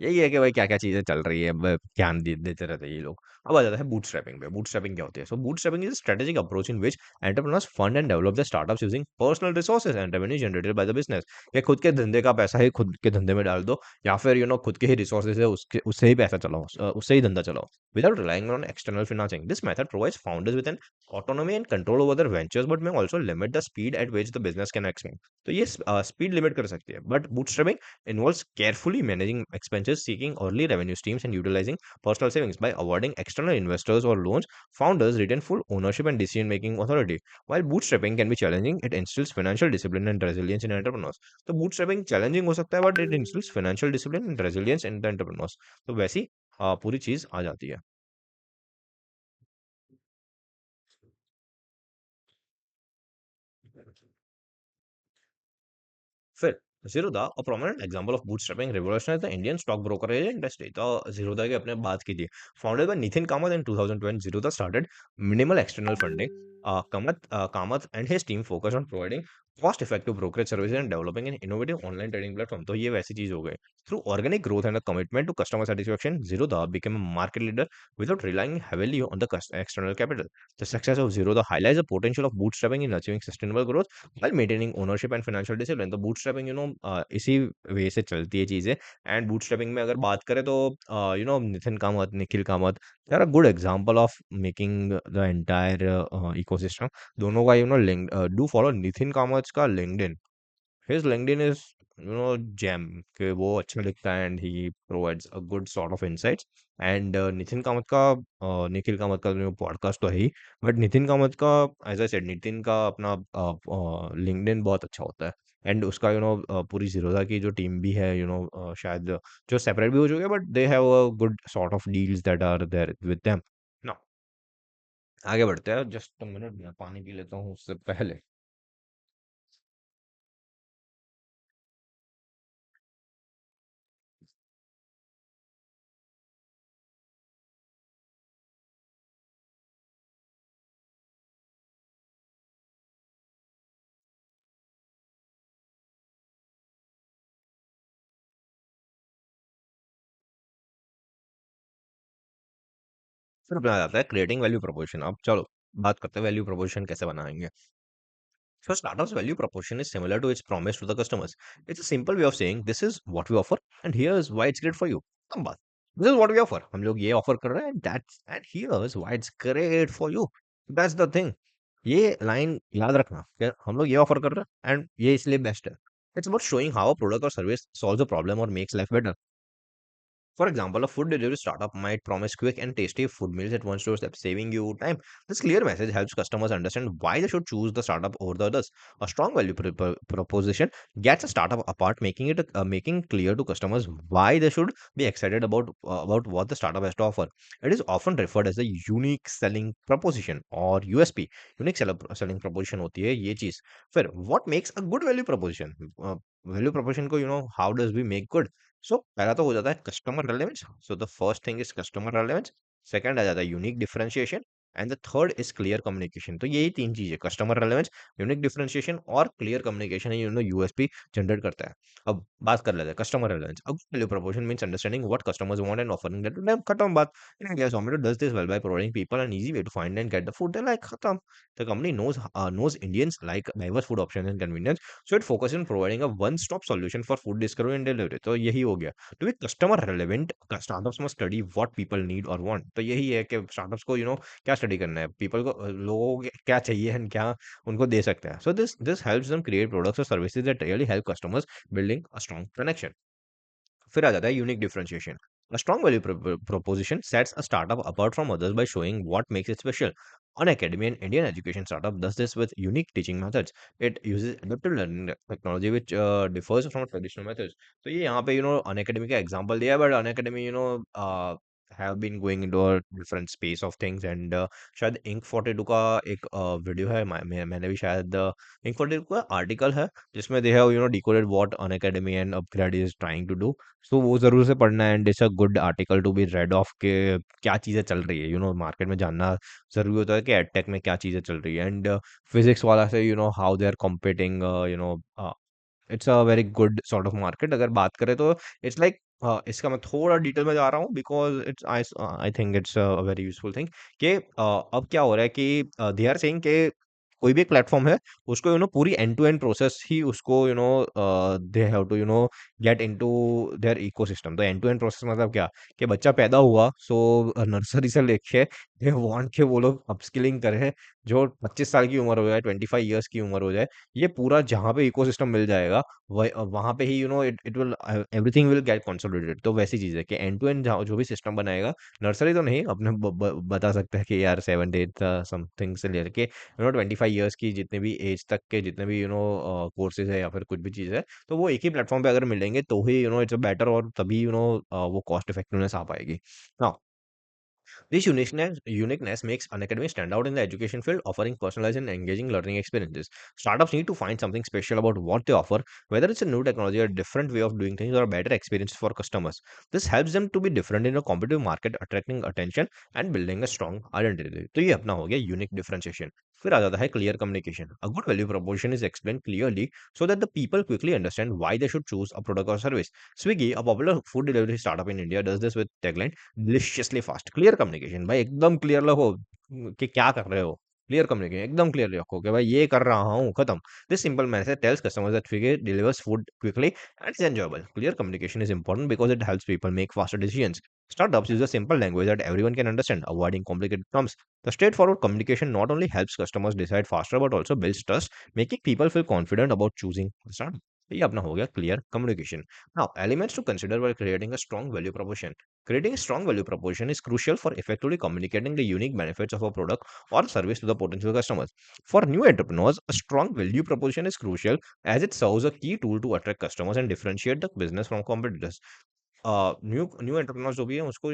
यही है कि भाई क्या-क्या चीज़ें चल रही है, ब ज्ञान देते रहते हैं ये लोग. अब आ जाता है बूटस्ट्रैपिंग पे. बूटस्ट्रैपिंग क्या होती है? So bootstrapping is a strategic approach in which entrepreneurs fund and develop the startups using personal resources and revenue generated by the business. ये खुद के धंधे का पैसा ही खुद के धंधे में डाल दो या फिर खुद के ही रिसोर्सेज है उसके उससे ही पैसा चलाओ, उससे ही धंधा चलाओ without relying on external financing. This method provides founders with an autonomy and control over their ventures but may also limit the speed at which the business can expand. तो ये स्पीड लिमिट कर सकती है. But bootstrapping involves carefully managing expenses, seeking early revenue streams, and utilizing personal savings. By avoiding external investors or loans, founders retain full ownership and decision making authority. While bootstrapping can be challenging, it instills financial discipline and resilience in entrepreneurs. तो bootstrapping challenging हो सकता है, but it instills financial discipline and resilience in the entrepreneurs. तो वैसी पूरी चीज आ जाती है. फिर Zerodha a prominent example of bootstrapping revolutionized the Indian stock brokerage industry. तो ज़ीरोधा की अपने बात कीजिए. Founded by Nitin Kamath in 2020, Zerodha started minimal external funding. Kamath and his team focused on providing cost-effective brokerage services and developing an innovative online trading platform. तो ये वैसी चीज हो गई. Through organic growth and a commitment to customer satisfaction, Zerodha became a market leader without relying heavily on the external capital. The success of Zerodha highlights the potential of bootstrapping in achieving sustainable growth while maintaining ownership and financial discipline. तो bootstrapping इसी वे से चलती है चीजें. And bootstrapping में अगर बात करें तो Nitin Kamath, Nikhil Kamath, they are a good example of making the entire ecosystem. दोनों का link do follow Nitin Kamath का LinkedIn. His LinkedIn is, gem. कि वो अच्छा लिखता है and he provides a good sort of insights. And Nikhil Kamath का पॉडकास्ट तो है ही. बट नितिन कामत का, एज आई सेड, नितिन का अपना लिंक्डइन बहुत अच्छा होता है. एंड उसका पूरी जीरोधा की जो टीम भी है, शायद जो सेपरेट भी हो चुके हैं, but they have a good sort of deals that are there with them. Now आगे बढ़ते हैं. जस्ट मिनट, मैं पानी पी लेता हूँ उससे पहले. फिर अपना आ जाता है क्रिएटिंग वैल्यू प्रोपोजिशन. अब चलो बात करते हैं वैल्यू प्रोपोजिशन कैसे बनाएंगे. So startup's value proposition is similar to its promise to the customers. It's a simple way of saying this is what we offer and here's why it's great for you. खत्म बात. This is what we offer. हम लोग ये offer कर रहे हैं, and here's why it's great for you. That's the thing. ये line याद रखना कि हम लोग ये ऑफर कर रहे हैं एंड ये इसलिए बेस्ट है. It's about showing how a product or service solves a problem or makes life better. For example, a food delivery startup might promise quick and tasty food meals at one doorstep, saving you time. This clear message helps customers understand why they should choose the startup over the others. A strong value proposition gets a startup apart, making clear to customers why they should be excited about what the startup has to offer. It is often referred as the unique selling proposition or USP. Unique selling proposition होती है ये चीज. फिर what makes a good value proposition? Value proposition को how does we make good. So पहला तो हो जाता है customer relevance. So the first thing is customer relevance. Second आ जाता है unique differentiation and the third is clear communication. तो यही तीन चीजें, कस्टमर रेलेवेंस, यूनिक डिफरेंशिएशन और क्लियर कम्युनिकेशन, यूएसपी जनरेट करता है. अब बात कर लेते हैं कस्टमर रेलेवेंस. अब value proposition means understanding what customers want and offering that to them. खत्म बात. In India Zomato does this well by providing people an easy way to find and get the food they like. खत्म. The company knows Indians like diverse food options and convenience. So it focuses on providing a one-stop solution for food discovery and delivery. तो यही हो गया. To be customer relevant, startups must study what people need or want. तो यही है कि startups को क्या स्टडी करना है, पीपल को लोगों को क्या चाहिए एंड क्या उनको दे सकते हैं। So this helps them create products और services that really help customers building a strong connection. फिर आ जाता है unique differentiation. A strong value proposition sets a startup apart from others by showing what makes it special. An academy and Indian education startup does this with unique teaching methods. It uses adaptive learning technology which differs from traditional methods. तो ये यहाँ पे अन academy का example दिया है, but Unacademy have been going into a different space of things and शायद ink 42 का एक वीडियो है, मैंने भी शायद इंक 42 का आर्टिकल है जिसमें they have decoded what Unacademy and upGrad is trying to do. सो वो ज़रूर से पढ़ना है and it's a good article to be read of के क्या चीज़ें चल रही है, मार्केट में जानना ज़रूरी होता है कि एडटेक में क्या चीज़ें चल रही है। एंड फिजिक्स वाला से how they are competing, it's a very good sort of market. अगर बात करें तो इट्स लाइक इसका मैं थोड़ा डिटेल में जा रहा हूँ because it's I think it's a very useful thing कि अब क्या हो रहा है कि दे आर सेइंग कि कोई भी एक प्लेटफॉर्म है उसको पूरी एंड टू एंड प्रोसेस ही उसको they have to get into their ecosystem. तो एंड टू एंड प्रोसेस मतलब क्या, कि बच्चा पैदा हुआ सो नर्सरी से लेके दे वांट के वो लोग अपस्किलिंग करें, जो 25 साल की उम्र हो जाए, 25 ईयर्स की उम्र हो जाए, ये पूरा जहाँ पे इकोसिस्टम मिल जाएगा वहाँ पे ही it it will everything will get consolidated. तो वैसी चीज़ है कि एंड टू एंड जो भी सिस्टम बनाएगा, नर्सरी तो नहीं, अपने बता सकते हैं कि यार 7th 8th समथिंग से लेके 25 ईयर्स की जितने भी एज तक के जितने भी कोर्सेज है या फिर कुछ भी चीज़ है, तो वो एक ही प्लेटफॉर्म पे अगर मिलेंगे तो ही इट्स बेटर, और तभी वो कॉस्ट इफेक्टिवनेस आ पाएगी। हाँ, this uniqueness makes Unacademy stand out in the education field, offering personalized and engaging learning experiences. Startups need to find something special about what they offer, whether it's a new technology, a different way of doing things, or a better experience for customers. This helps them to be different in a competitive market, attracting attention and building a strong identity. तो ये अपना हो गया unique differentiation. फिर आ जाता है clear communication. A good value proposition is explained clearly so that the people quickly understand why they should choose a product or service. Swiggy, a popular food delivery startup in India, does this with tagline डिलिशियसली fast. Clear communication भाई, एकदम clear रखो कि क्या कर रहे हो। Clear communication एकदम clear रखो कि भाई ये कर रहा हूँ, खत्म। This simple message tells customers that Swiggy delivers food quickly and is enjoyable. Clear communication is important because it helps people make faster decisions. Startups use a simple language that everyone can understand, avoiding complicated terms. The straightforward communication not only helps customers decide faster but also builds trust, making people feel confident about choosing the startup. ये अपना हो गया clear communication. Now, elements to consider while creating a strong value proposition. Creating a strong value proposition is crucial for effectively communicating the unique benefits of a product or service to the potential customers. For new entrepreneurs, a strong value proposition is crucial as it serves a key tool to attract customers and differentiate the business from competitors. New new entrepreneurs जो भी है उसको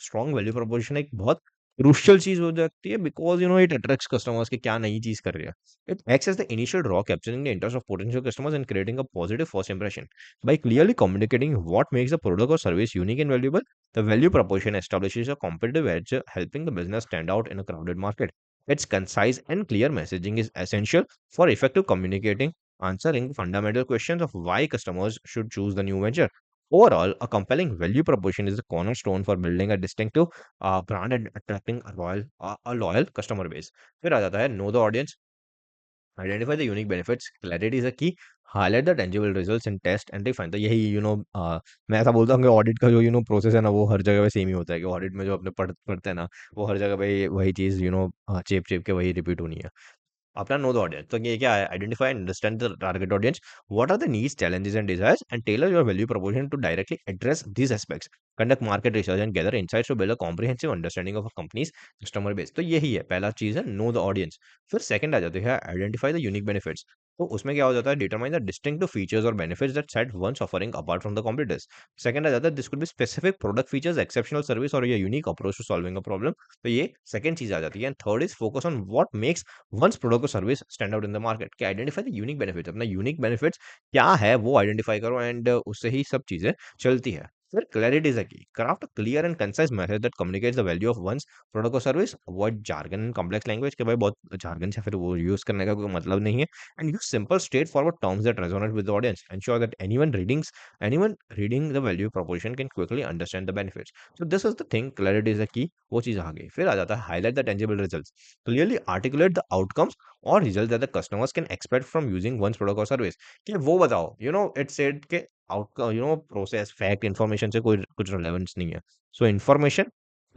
strong value proposition एक बहुत crucial चीज हो जाती है बिकॉज इट अट्रैक्ट्स कस्टमर्स कि क्या नई चीज कर रही है। It acts as the initial draw, capturing the interest of potential customers and creating a positive first impression. By clearly communicating what makes the product और service unique and valuable, the value proposition establishes a competitive edge, helping the business stand out in a crowded market. Its concise and clear messaging is essential for effective communicating, answering fundamental questions of why customers should choose the new venture. Overall, a compelling value proposition is the cornerstone for building a distinctive brand and attracting a loyal customer base. फिर आ जाता है know the audience, identify the unique benefits, clarity is a key, highlight the tangible results and test and refine। तो यही मैं ऐसा बोलता हूँ कि ऑडिट का जो प्रोसेस है ना, वो हर जगह पे सेम ही होता है कि ऑडिट में जो अपने पढ़ते हैं ना, वो हर जगह पे वही चीज़ चेप चेप के वही रिपीट होनी है। अपना नो द ऑडियंस, तो ये क्या है, identify and understand the target audience, what are the needs challenges and desires and tailor your value proposition to directly address these aspects. Conduct market research and gather insights to build a comprehensive understanding of a company's customer base. तो यही है, पहला चीज है know the audience. फिर second आ जाती है आइडेंटिफाई द यूनिक बेनिफिट्स। तो उसमें क्या हो जाता है, डिटरमाइन द डिस्टिंक्टिव फीचर्स और benefits that set one's offering apart from the competitors. Second आ जाता है this could be specific product features, exceptional service और ये unique approach to solving a problem. तो ये सेकंड चीज आ जाती है। And third is focus on what makes one's product और service stand out in the market, कि आइडेंटिफाई द यूनिक बेनिफिट्स। अपना यूनिक बेनिफिट्स क्या है वो आइडेंटिफाई करो एंड उससे ही सब चीजें चलती है। फिर clarity is a key, craft a clear and concise message that communicates the value of one's product और service, avoid jargon and complex language, के भाई बहुत जार्गन से फिर वो यूज करने का कोई मतलब नहीं है। And use simple straightforward terms that resonate with the audience, ensure that anyone reading the value proposition can quickly understand the benefits. So this is the thing, clarity is a key, वो चीज आ गई। फिर आ जाता है highlight the tangible results, clearly articulate the outcomes और result that the customers can expect from using one's product और सर्विस। कि वो बताओ, इट्स सेड के आउटकम, प्रोसेस फैक्ट इन्फॉर्मेशन से कोई कुछ रिलेवेंस नहीं है। So information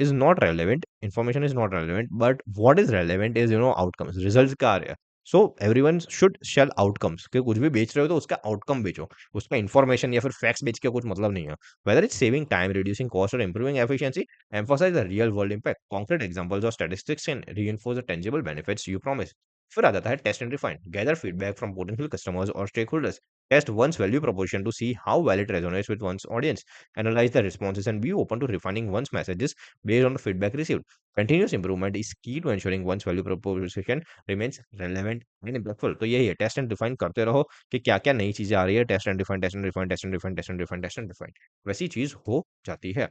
is not relevant, information is not relevant, but what is relevant is outcomes, results क्या आ रहा है. So everyone should sell outcomes, कि कुछ भी बेच रहे हो तो उसका आउटकम बेचो, उसका इन्फॉर्मेशन या फिर फैक्ट्स बेच के कुछ मतलब नहीं है. Whether it's saving time, reducing cost, or improving efficiency, emphasize the real world impact. Concrete examples or statistics can reinforce the tangible benefits you promise. फिर आ जाता है test and refine. Gather feedback from potential customers और stakeholders. Test one's value proposition to see how well it resonates with one's audience. Analyze the responses and be open to refining one's messages based on the feedback received. Continuous improvement is key to ensuring one's value proposition remains relevant and impactful. तो यही है, test and refine करते रहो कि क्या क्या नई चीजें आ रही है. Test and refine, test and refine, test and refine, test and refine, test and refine, वैसी चीज हो जाती है.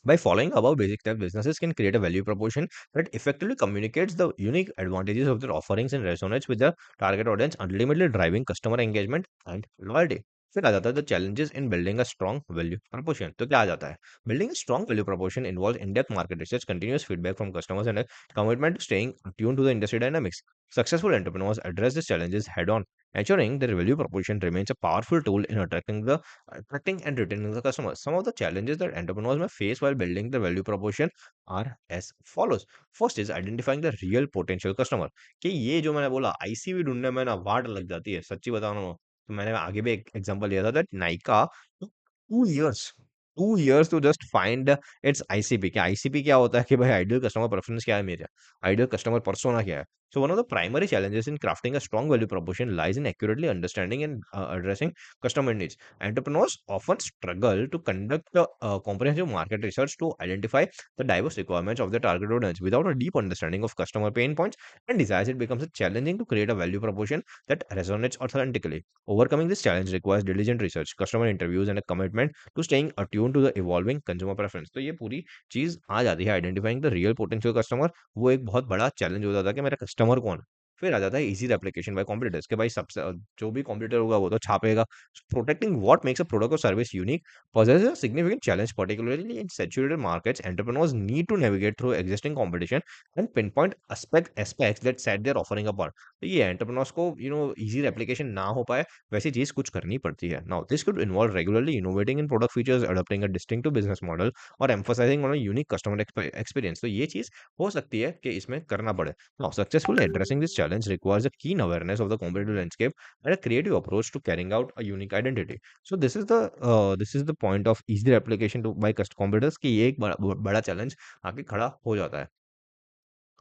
By following above basic steps, businesses can create a value proposition that effectively communicates the unique advantages of their offerings and resonates with their target audience, ultimately driving customer engagement and loyalty. फिर आ जाता है the challenges in building a strong value proposition. तो क्या आ जाता है? Building a strong value proposition involves in-depth market research, continuous feedback from customers, and a commitment to staying attuned to the industry dynamics. Successful entrepreneurs address these challenges head-on, ensuring their value proposition remains a powerful tool in attracting and retaining the customers. Some of the challenges that entrepreneurs may face while building the value proposition are as follows. First is identifying the real potential customer. कि ये जो मैंने बोला ICV ढूंढने में ना वाट लग जाती है, सच्ची बता रहा हूँ. तो मैंने आगे भी एक एग्जांपल लिया था that Nykaa 2 years 2 years to just find its ICP. क्या आईसीपी क्या होता है कि भाई आइडियल कस्टमर प्रेफरेंस क्या है, मेरा आइडियल कस्टमर पर्सोना क्या है. So one of the primary challenges in crafting a strong value proposition lies in accurately understanding and addressing customer needs. Entrepreneurs often struggle to conduct comprehensive market research to identify the diverse requirements of their target audience. Without a deep understanding of customer pain points and desires, it becomes challenging to create a value proposition that resonates authentically. Overcoming this challenge requires diligent research, customer interviews, and a commitment to staying attuned to the evolving consumer preference. तो ये पूरी चीज आ जाती है identifying the real potential customer. वो एक बहुत बड़ा चैलेंज हो जाता है कि मेरा कस्टमर कौन है. फिर आ जाता है इजी रेप्लिकेशन बाय कॉम्पिटिटर्स, के भाई सबसे जो भी कॉम्पिटिटर होगा वो तो छापेगा. Protecting what makes a product और service unique possesses a significant challenge, particularly in saturated markets. Entrepreneurs need to navigate through existing competition and pinpoint aspects that set their offering apart. तो ये entrepreneurs को easy replication ना हो पाए वैसी चीज कुछ करनी पड़ती है. Now this could involve regularly innovating in product features, adopting a distinctive business model और emphasizing on a unique customer experience. तो ये चीज हो सकती है कि इसमें करना पड़े. Now, successfully addressing this challenge requires a keen awareness of the competitive landscape and a creative approach to carrying out a unique identity. So this is the point of easy application to by competitors कि ये एक बड़ा challenge आके खड़ा हो जाता है.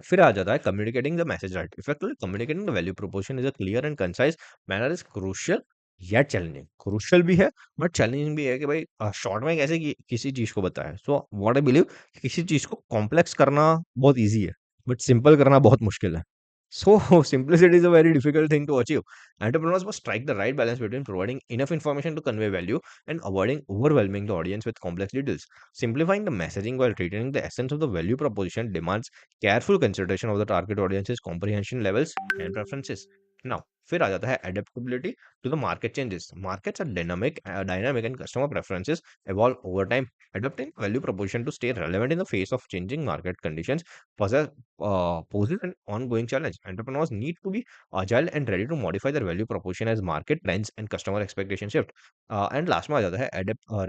फिर आ जाता है communicating the message right. Effectively communicating the value proportion is a clear and concise manner is crucial या चैलेंजिंग. क्रूशियल भी है बट चैलेंजिंग भी है कि भाई शॉर्ट में कैसे किसी चीज को बताएं. सो व्हाट आई बिलीव, किसी चीज को कॉम्प्लेक्स करना बहुत इजी है बट सिंपल करना बहुत मुश्किल है. So simplicity is a very difficult thing to achieve. Entrepreneurs must strike the right balance between providing enough information to convey value and avoiding overwhelming the audience with complex details. Simplifying the messaging while retaining the essence of the value proposition demands careful consideration of the target audience's comprehension levels and preferences. Now, फिर आ जाता है adaptability to the market changes. Markets are dynamic and customer preferences evolve over time. Adapting value proposition to stay relevant in the face of changing market conditions poses an ongoing challenge. Entrepreneurs need to be agile and ready to modify their value proposition as market trends and customer expectations shift. And last में आ जाता है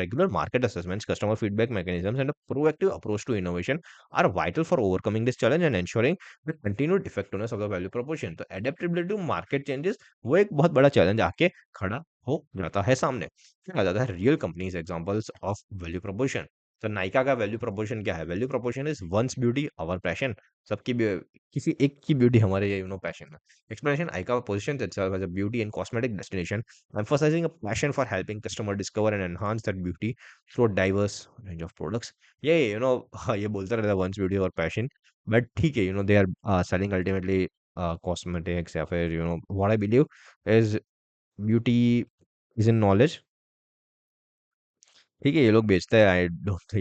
regular market assessments, customer feedback mechanisms, and a proactive approach to innovation are vital for overcoming this challenge and ensuring the continued effectiveness of the value proposition. तो adaptability to market changes वो एक बहुत बड़ा challenge आके खड़ा हो जाता है सामने. फिर आ जाता है real companies examples of value proposition. तो नाइका का वैल्यू प्रोपोजिशन क्या है? Value proposition is one's beauty our passion. सबकी किसी एक की ब्यूटी हमारे ये पैशन है. Explanation, Nykaa positions itself as a beauty and cosmetic destination, emphasizing a passion for helping customer discover and enhance that beauty through a diverse range of products. ये हाँ, ये बोलता रहता है वंस ब्यूटी और पैशन, बट ठीक है, they are selling ultimately cosmetics या फिर what I believe is beauty is in knowledge. ठीक है, ये लोग बेचते हैं, आई डोंट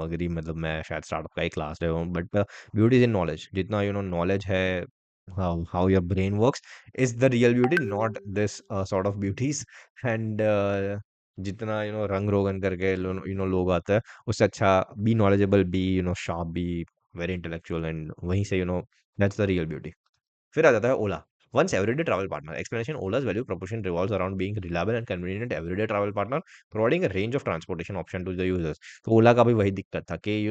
अग्री. मतलब मैं शायद स्टार्टअप का ही क्लास ले रहा हूँ but beauty is in knowledge. जितना नॉलेज है how your brain works is the real beauty, not this sort of beauties. And जितना रंग रोगन करके लोग आते हैं, उससे अच्छा be knowledgeable, be sharp, be very intellectual, and वहीं से दैट्स द रियल ब्यूटी. फिर आ जाता है ओला. Once everyday travel partner. Explanation: Ola's value proposition revolves around being reliable and convenient everyday travel partner, providing a range of transportation option to the users. तो ओला का भी वही दिक्कत था कि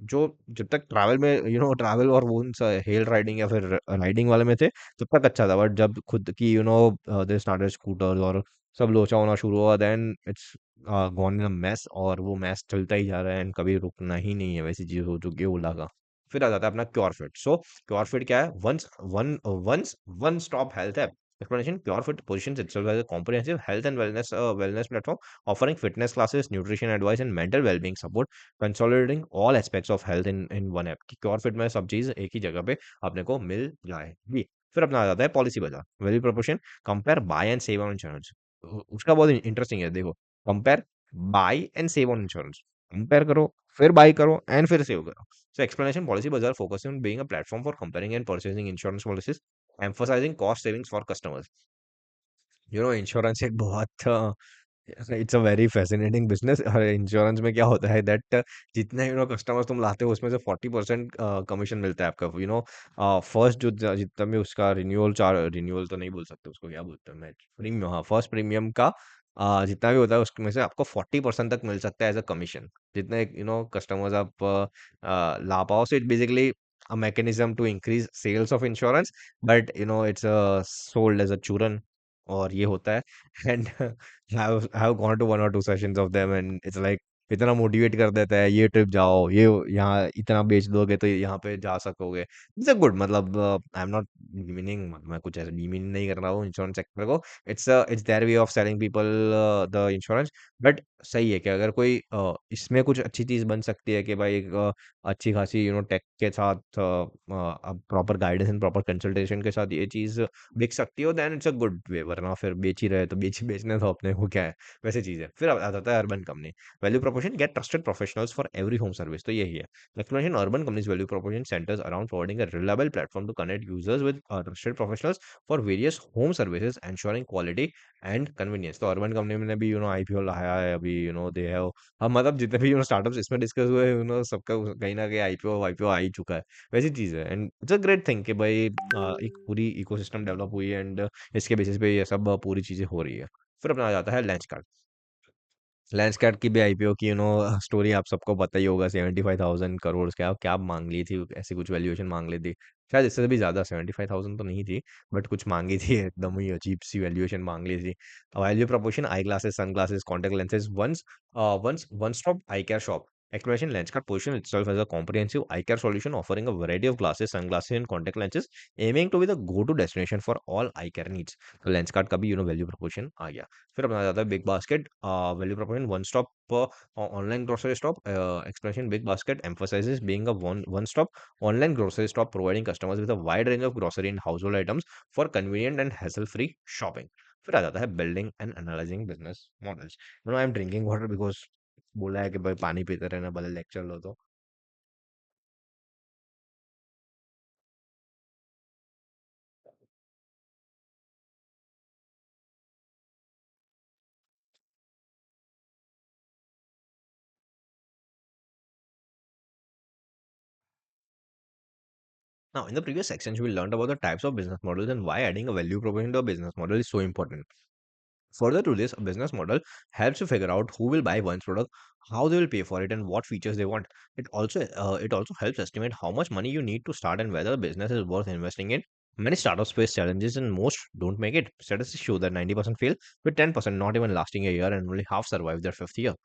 जो जब तक ट्रैवल में ट्रैवल और वो हेल राइडिंग या फिर राइडिंग वाले में थे तब तक अच्छा था, बट जब खुद की दे स्टार्टेड स्कूटर्स और सब लोचा होना शुरू हुआ, then it's gone in a mess, और वो मैस चलता ही जा रहा है एंड कभी रुकना ही नहीं है, वैसी चीज हो चुकी है ओला का। फिर आ जाता है अपना Curefit. So Curefit क्या है? One's one stop health app. Explanation: PureFit positions itself as a comprehensive health and wellness platform, offering fitness classes, nutrition advice, and mental well-being support, consolidating all aspects of health in one app। कि क्योरफिट में सब चीज एक ही जगह पे अपने को मिल जाएगी। फिर अपना आ जाता है Policybazaar. Value proportion: compare, buy and save on insurance. उसका बहुत इंटरेस्टिंग है, देखो। Compare, buy and save on insurance. Compare करो, फिर बाय करो एंड फिर सेव करो। So explanation: Policy Bazaar focuses on being a platform for comparing and purchasing insurance policies, emphasizing cost savings for customers। Insurance एक बहुत it's a very fascinating business. और insurance में क्या होता है दैट जितने कस्टमर्स तुम लाते हो उसमें से 40% कमीशन मिलता है आपका। फर्स्ट जो जितना भी उसका रिन्यूअल तो नहीं बोल सकते, उसको क्या बोलते हैं, मैं प्रीमियम, हाँ, फर्स्ट प्रीमियम का जितना भी होता है उसमें से आपको 40% तक मिल सकता है एज अ कमीशन, जितने कस्टमर्स आप ला पाओ। So it basically a mechanism to increase sales of insurance, but it's sold as a churn, और ये होता है। And have gone to 1 or 2 sessions of them and it's like इतना motivate कर देता है, ये ट्रिप जाओ, ये यहाँ इतना बेच दोगे तो यहाँ पे जा सकोगे। इट्स अ गुड, मतलब आई एम नॉट डिमीनिंग, मैं कुछ ऐसा डिमीन नहीं कर रहा हूँ इंश्योरेंस सेक्टर को। It's their way of selling people the insurance. But सही है कि अगर कोई इसमें कुछ अच्छी चीज बन सकती है कि भाई एक अच्छी खासी टेक के साथ proper guidance and proper consultation के साथ ये चीज बिक सकती हो, then it's a good way. वरना फिर बेच ही रहे तो बेचने तो अपने को क्या है, वैसे चीज है। फिर आ जाता है Urban Company. Value proportion: get trusted professionals for every home service. तो यही है explanation. Urban company's value proportion centres around providing a reliable platform to connect users with trusted professionals for various home services, ensuring quality and convenience. तो Urban Company ने भी IPO लाया है अभी, they have, हम मतलब जितने भी स्टार्टअप्स इसमें डिस्कस हुए सबका कहीं ना कहीं आईपीओ वाईपीओ आ ही चुका है, वैसी चीज है। And it's a great thing कि भाई एक पूरी इकोसिस्टम डेवलप हुई है एंड इसके बेसिस पे ये सब पूरी चीजें हो रही है। फिर अपना आ जाता है लेंसकार्ट। लेंसकार्ट की भी आईपीओ की स्टोरी आप सबको पता ही होगा। 75,000 करोड़ क्या क्या मांग ली थी, ऐसी कुछ वैल्यूएशन मांग ली थी, शायद इससे भी ज्यादा। 75,000 तो नहीं थी, बट कुछ मांगी थी, एकदम ही अजीब सी वैल्यूएशन मांग ली थी। Value proportion: eyeglasses, sunglasses, contact lenses, once one stop eye care shop। Explanation: Lenskart position itself as a comprehensive eye care solution, offering a variety of glasses, sunglasses, and contact lenses, aiming to be the go-to destination for all eye care needs। तो Lenskart का भी value proportion आ गया। फिर अपना जाता है big basket. Value proportion: one stop online grocery stop. Explanation: big basket emphasizes being a one stop online grocery stop, providing customers with a wide range of grocery and household items for convenient and hassle free shopping। फिर आ जाता है building and analysing business models. I am drinking water because बोला है कि भाई पानी पीते रहना, भले लेक्चर लो तो। Now, in the previous sections, we learned about the types of business models and why adding a value proposition to a business model is so important. Further to this, a business model helps you figure out who will buy one's product, how they will pay for it, and what features they want. It also helps estimate how much money you need to start and whether the business is worth investing in. Many startups face challenges and most don't make it. Statistics show that 90% fail, with 10% not even lasting a year, and only half survive their fifth year.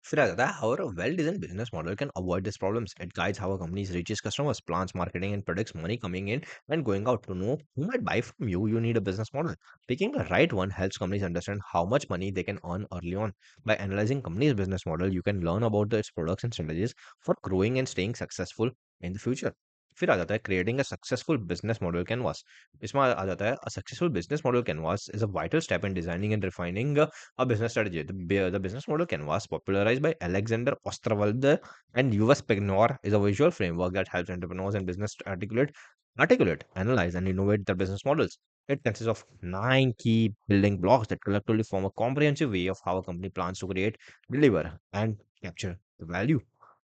फिर आ जाता है how a well-designed business model can avoid these problems. It guides how a company reaches customers, plans marketing, and predicts money coming in and going out. To know who might buy from you, you need a business model. Picking the right one helps companies understand how much money they can earn early on. By analyzing company's business model, you can learn about its products and strategies for growing and staying successful in the future. फिर आ जाता है creating a successful business model canvas. इसमें आ जाता है a successful business model canvas is a vital step in designing and refining a business strategy. The business model canvas, popularized by Alexander Osterwalder and US Pignor, is a visual framework that helps entrepreneurs and business articulate, analyze, and innovate their business models. It consists of 9 key building blocks that collectively form a comprehensive way of how a company plans to create, deliver, and capture the value।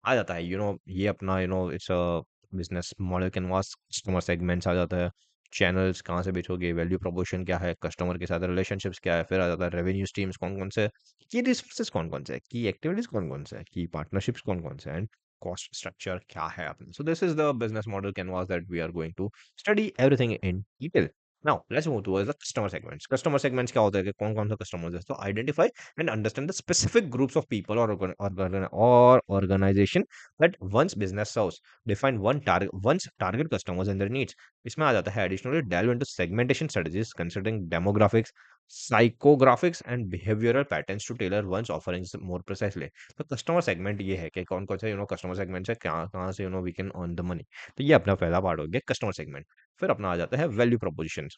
आ जाता है ये अपना its business model canvas, customer segments आ जाता है, channels कहाँ से बेचोगे, वैल्यू प्रोपोर्शन क्या है, कस्टमर के साथ रिलेशनशिप्स क्या है, फिर आ जाता है रेवेन्यू स्ट्रीम्स कौन कौन से, की रिसोर्सेज कौन कौन से, की एक्टिविटीज कौन कौन से, की पार्टनरशिप्स कौन कौन से, एंड कॉस्ट स्ट्रक्चर क्या है अपने. So this is the business model canvas that we are going to study everything in detail. Now let's move towards the customer segments. Customer segments क्या होता है कि कौन कौन सा कस्टमर्स है. तो identify and understand the specific groups of people or organization that one's business serves. Define one's target customers and their needs. इसमें आ जाता है additionally delve into segmentation strategies considering demographics, psychographics and behavioral patterns to tailor one's offerings more precisely. तो customer segment ये है कि कौन कौन से कस्टमर सेगमेंट है, कहाँ कहाँ से we can earn the money. तो ये अपना पहला पार्ट हो गया कस्टमर सेगमेंट. फिर अपना आ जाता है value proposition.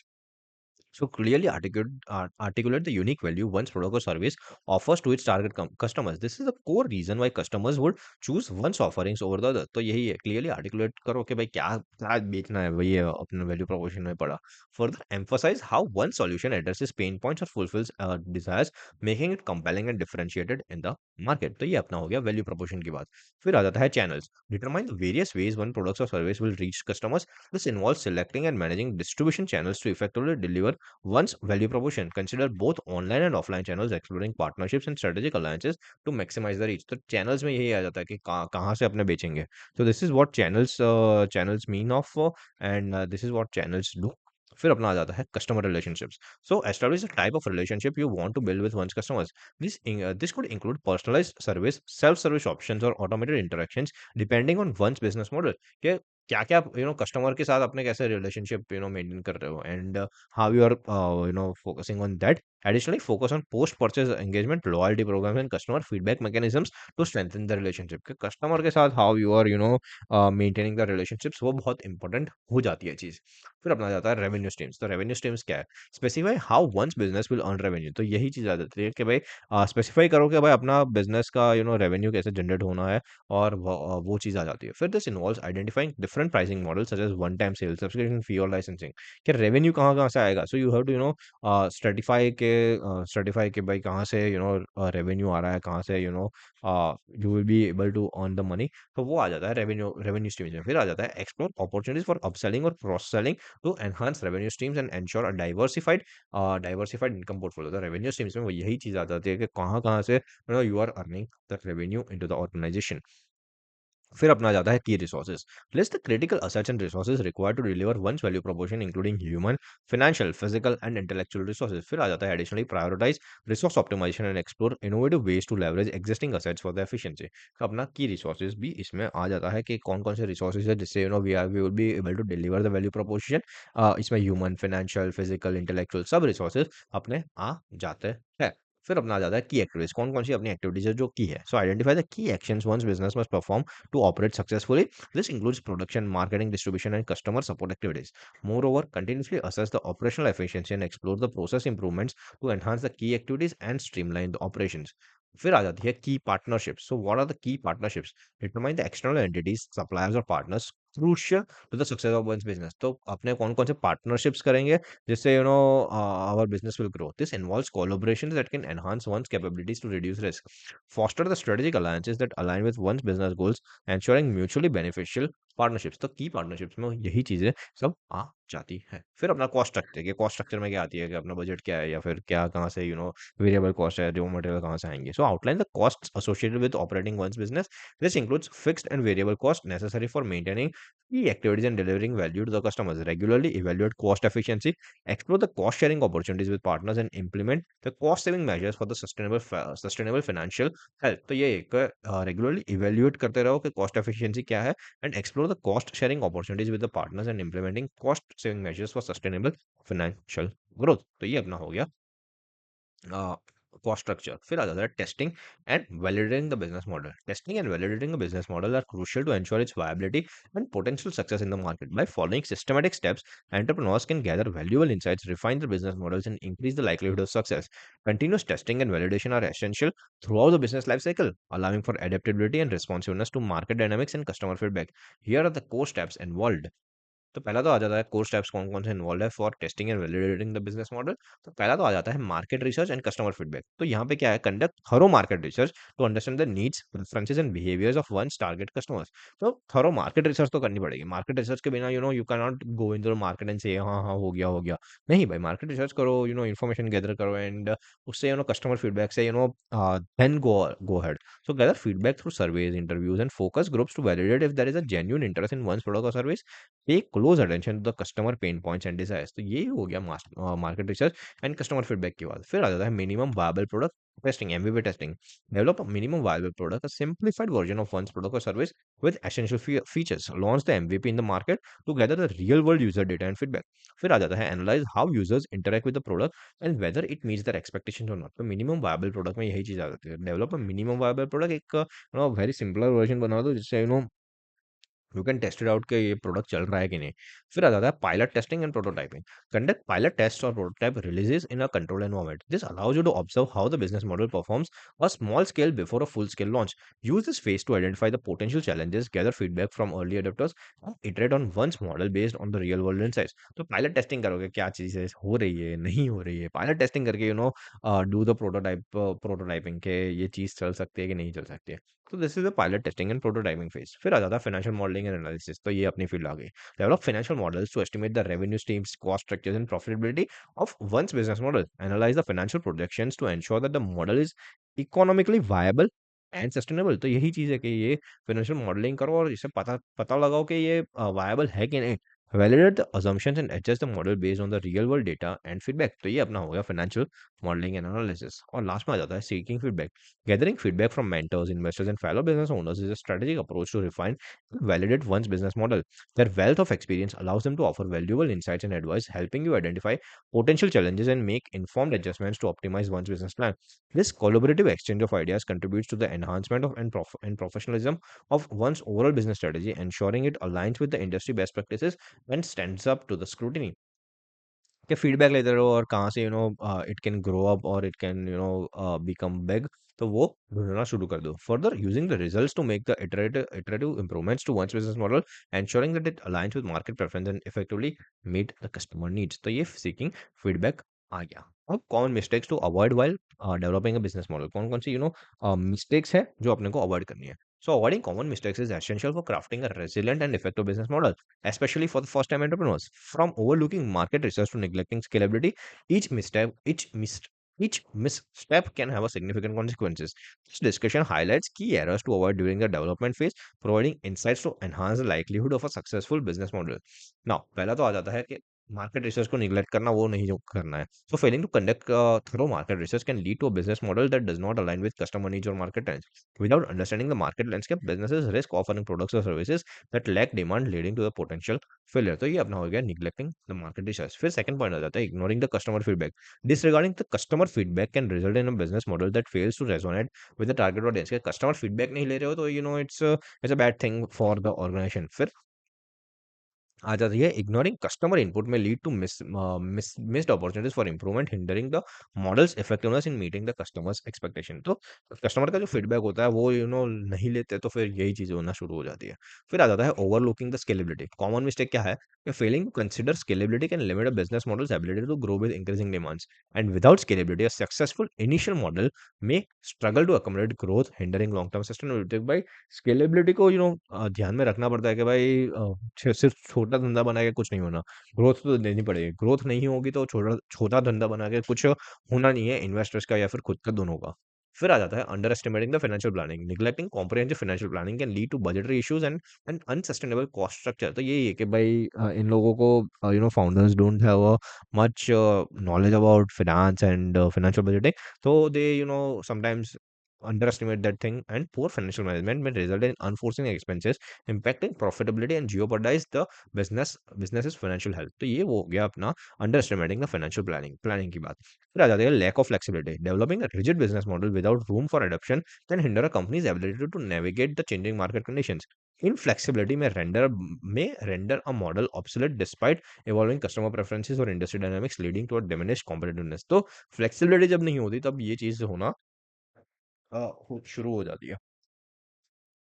So clearly articulate the unique value one's product or service offers to its target customers. This is the core reason why customers would choose one's offerings over the other. तो यही है, clearly articulate करो कि भाई क्या क्या बेचना है, वही है अपने value proposition में पड़ा. Further emphasize how one solution addresses pain points or fulfills desires, making it compelling and differentiated in the market. तो ये अपना हो गया value proposition की बात. फिर आ जाता है channels. Determine the various ways one product or service will reach customers. This involves selecting and managing distribution channels to effectively deliver one's value proposition. Consider both online and offline channels, exploring partnerships and strategic alliances to maximize the reach. तो channels में यही आ जाता है कि कहाँ से अपने बेचेंगे. So this is what channels mean of, and this is what channels do. फिर अपना आ जाता है customer relationships. So establish the type of relationship you want to build with one's customers. This could include personalized service, self service options और automated interactions depending on one's business model. कि क्या क्या customer के साथ अपने कैसे relationship maintain कर रहे हो, and how you are focusing on that. Additionally, focus on post purchase engagement, loyalty programs and customer feedback mechanisms to strengthen the relationship. कि कस्टमर के साथ how you are maintaining the relationships, वो बहुत important हो जाती है चीज. फिर अपना जाता है रेवेन्यू स्ट्रीम्स. तो रेवेन्यू स्ट्रीम्स क्या है? Specify how one's business will earn revenue. तो यही चीज आ जाती है कि भाई स्पेसिफाई करो कि भाई अपना बिजनेस का रेवेन्यू कैसे जनरेट होना है, और वो चीज आ जाती है. फिर this involves identifying different pricing model such as one time sale, subscription fee और लाइसेंसिंग. कि रेवेन्यू कहाँ कहाँ से आएगा. So you have to stratify के भाई कहाँ से रेवेन्यू आ रहा है, कहाँ से you will be able to earn the money. तो वो आ जाता है रेवेन्यू रेवेन्यू स्ट्रीम्स में. फिर आ जाता है एक्सप्लोर अपॉर्चुनिटीज फॉर अपसेलिंग और cross selling to enhance revenue streams and ensure a diversified income portfolio. तो रेवेन्यू स्ट्रीम्स में वो यही चीज आ जाती है कि कहाँ कहाँ से you are earning the revenue into the organisation. फिर अपना जाता है key resources. List the critical assets and resources required to deliver one's value proportion including human, financial, physical and intellectual resources. फिर आ जाता है additionally prioritise resource optimisation and explore innovative ways to leverage existing assets for the efficiency. तो अपना की resources भी इसमें आ जाता है कि कौन कौन से रिसोर्सेज है जिससे we will be able to deliver the value proportion. इसमें ह्यूमन, फाइनेंशियल, फिजिकल, इंटेलेक्चुअल सब रिसोर्सेज अपने आ जाते हैं. फिर अपना आ जाता है की एक्टिविटीज. कौन कौन सी अपनी एक्टिविटीज है जो की है. So identify the key actions one's business must perform to operate successfully. This includes production, marketing, distribution, and customer support activities. Moreover, continuously assess the operational efficiency and explore the process improvements to enhance the key activities and streamline the operations. फिर आ जाती है key partnerships. So what are the key partnerships? Determine the external entities, suppliers और partners crucial to the success of one's business. तो अपने कौन कौन से पार्टनरशिप्स करेंगे जिससे our business will grow. This involves collaborations that can enhance one's capabilities to reduce risk, foster the strategic alliances that align with one's business goals, ensuring mutually beneficial partnerships. तो की partnerships में यही चीजें सब आ जाती है. फिर अपना कॉस्ट स्ट्रक्चर, के कॉस्ट स्ट्रक्चर में क्या आती है कि अपना बजट क्या है, या फिर क्या कहाँ से वेरिएबल कॉस्ट है, रॉ मटेरियल कहाँ से आएंगे. So outline the cost associated with operating one's business. This includes fixed and variable cost necessary for maintaining key activities and delivering value to the customers. Regularly evaluate cost efficiency, explore the cost sharing opportunities with partners, and implement the cost saving measures for the sustainable financial health. तो ये एक regularly evaluate करते रहो कि cost efficiency क्या है, and explore the cost sharing opportunities with the partners and implementing cost saving measures for sustainable financial growth. तो ये अपना हो गया cost structure. फिर आ जाता है testing and validating the business model. Testing and validating the business model are crucial to ensure its viability and potential success in the market. By following systematic steps, entrepreneurs can gather valuable insights, refine their business models, and increase the likelihood of success. Continuous testing and validation are essential throughout the business life cycle, allowing for adaptability and responsiveness to market dynamics and customer feedback. Here are the core steps involved. तो पहला तो आ जाता है core steps कौन-कौन से involve है for testing and validating the business model. तो पहला तो आ जाता है market research and customer feedback. तो यहाँ पे क्या है, conduct thorough market research to understand the needs, preferences and behaviours of one's target customers. तो थॉरो मार्केट रिसर्च तो करनी पड़ेगी। मार्केट रिसर्च के बिना you can not go in the market and से हाँ, हाँ, हो गया, हो गया। नहीं भाई, मार्केट रिसर्च करो, इन्फॉर्मेशन गैदर करो एंड उससे कस्टमर फीडबैक से then go ahead. So gather feedback through surveys, interviews, and focus groups to validate if there is a genuine interest in one's product or service. Pay close attention to the customer pain points and desires. तो ये हो गया market research and customer feedback के बाद। फिर आ जाता है minimum viable product testing, MVP testing. Develop a minimum viable product, a simplified version of one's product or service with essential features. Launch the MVP in the market to gather the real world user data and feedback. फिर आ जाता है analyze how users interact with the product and whether it meets their expectations or not. तो minimum viable product में यही चीज आ जाती है। Develop a minimum viable product, एक वेरी सिंपलर वर्जन बना दो जिससे you can test it out कि ये प्रोडक्ट चल रहा है कि नहीं। फिर आ जाता है pilot testing and prototyping. Conduct pilot test और prototype releases in a control environment. This allows you to observe how the business model performs a small scale before a full scale launch. Use this phase to identify the potential challenges, gather feedback from early adapters and iterate on one's model based on the real world insights. तो pilot testing करोगे, क्या चीज़ हो रही है, नहीं हो रही है। पायलट टेस्टिंग करके डू द प्रोटोटाइपिंग के ये चीज़ चल सकती है कि नहीं चल सकती है। तो this is the pilot testing and prototyping phase. फिर आ जाता है फाइनेंशियल मॉडलिंग एंड एनालिसिस। तो ये अपनी फील्ड आ गई। Develop financial models to estimate the revenue streams, cost structures and profitability of one's business model. Analyse the financial projections to ensure that the model is economically viable and sustainable. तो यही चीज़ है कि ये financial modelling करो और इसे पता पता लगाओ कि ये वायबल है कि नहीं। Validate the assumptions and adjust the model based on the real world data and feedback. तो ये अपना हो गया फाइनेंशियल मॉडलिंग एंड एनालिसिस। और लास्ट में आ जाता है seeking feedback. Gathering feedback from mentors, investors, and fellow business owners is a strategic approach to refine and validate one's business model. Their wealth of experience allows them to offer valuable insights and advice, helping you identify potential challenges and make informed adjustments to optimize one's business plan. This collaborative exchange of ideas contributes to the enhancement of and professionalism of one's overall business strategy, ensuring it aligns with the industry best practices and stands up to the scrutiny. कि feedback लेते रहो और कहाँ से it can grow up और it can become big. तो वो ढूंढना शुरू कर दो। Further using the results to make the iterative improvements to one's business model, ensuring that it aligns with market preference and effectively meet the customer needs. तो ये seeking feedback आ गया। अब common mistakes to avoid while developing a business model, कौन कौन सी mistakes है जो अपने को अवॉइड करनी है। So avoiding common mistakes is essential for crafting a resilient and effective business model, especially for the first-time entrepreneurs. From overlooking market research to neglecting scalability, each misstep, each misstep can have a significant consequences. This discussion highlights key errors to avoid during the development phase, providing insights to enhance the likelihood of a successful business model. Now, पहला तो आ जाता है कि market research को neglect करना, वो नहीं जो करना है। So failing to conduct thorough market research can lead to a business model that does not align with customer needs or market trends. Without understanding the market landscape, businesses risk offering products or services that lack demand, leading to the potential failure. तो ये अपना हो गया neglecting the market research। फिर second point आ जाता है ignoring the customer feedback. Disregarding the customer feedback can result in a business model that fails to resonate with the target audience। के customer feedback नहीं ले रहे हो तो it's a bad thing for the organization। फिर आ जाती है ignoring customer input may lead to missed opportunities for improvement, hindering the model's effectiveness in meeting the customers expectation. तो कस्टमर का जो फीडबैक होता है वो नहीं लेते, तो फिर यही चीजें होना शुरू हो जाती है। फिर आ जाता है overlooking the scalability. Common mistake क्या है कि failing to consider scalability can limit a business model's ability to grow with increasing demands, and without scalability a successful initial model may struggle to accommodate growth, hindering long term sustainability. भाई scalability को ध्यान में रखना पड़ता है कि भाई सिर्फ छोटा धंधा बना के कुछ नहीं होना। ग्रोथ तो देनी पड़ेगी। ग्रोथ नहीं होगी तो छोटा छोटा धंधा बना के कुछ होना नहीं है, इन्वेस्टर्स का या फिर खुद का, दोनों का। फिर आ जाता है underestimating the financial planning. Neglecting comprehensive financial planning can lead to budgetary issues and unsustainable cost structure. तो यही है कि भाई इन लोगों को founders don't have much knowledge about finance and financial budgeting. तो they sometimes underestimate that thing, and poor financial management may result in unforeseen expenses, impacting profitability and jeopardize the business's financial health। तो ये वो हो गया अपना underestimating the financial planning की बात। फिर आ जाती है lack of flexibility। Developing a rigid business model without room for adaptation can hinder a company's ability to navigate the changing market conditions। Inflexibility may render a model obsolete despite evolving customer preferences or industry dynamics, leading to a diminished competitiveness। तो flexibility जब नहीं होती तब ये चीज होना शुरू हो जाती है।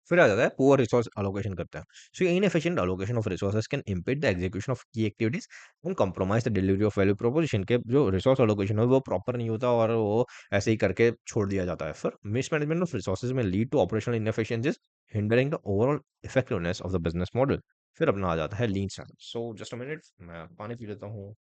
फिर आ जाता है पुअर रिसोर्स एलोकेशन करते हैं। So inefficient allocation of resources can impede the execution of key activities and compromise the delivery of value proposition के जो रिसोर्स एलोकेशन है वो प्रॉपर नहीं होता और वो ऐसे ही करके छोड़ दिया जाता है। फिर mismanagement of resources may lead to operational inefficiencies hindering the overall effectiveness of the business model. फिर अपना आ जाता है lean startup. So just a minute, मैं पानी पी लेता हूँ।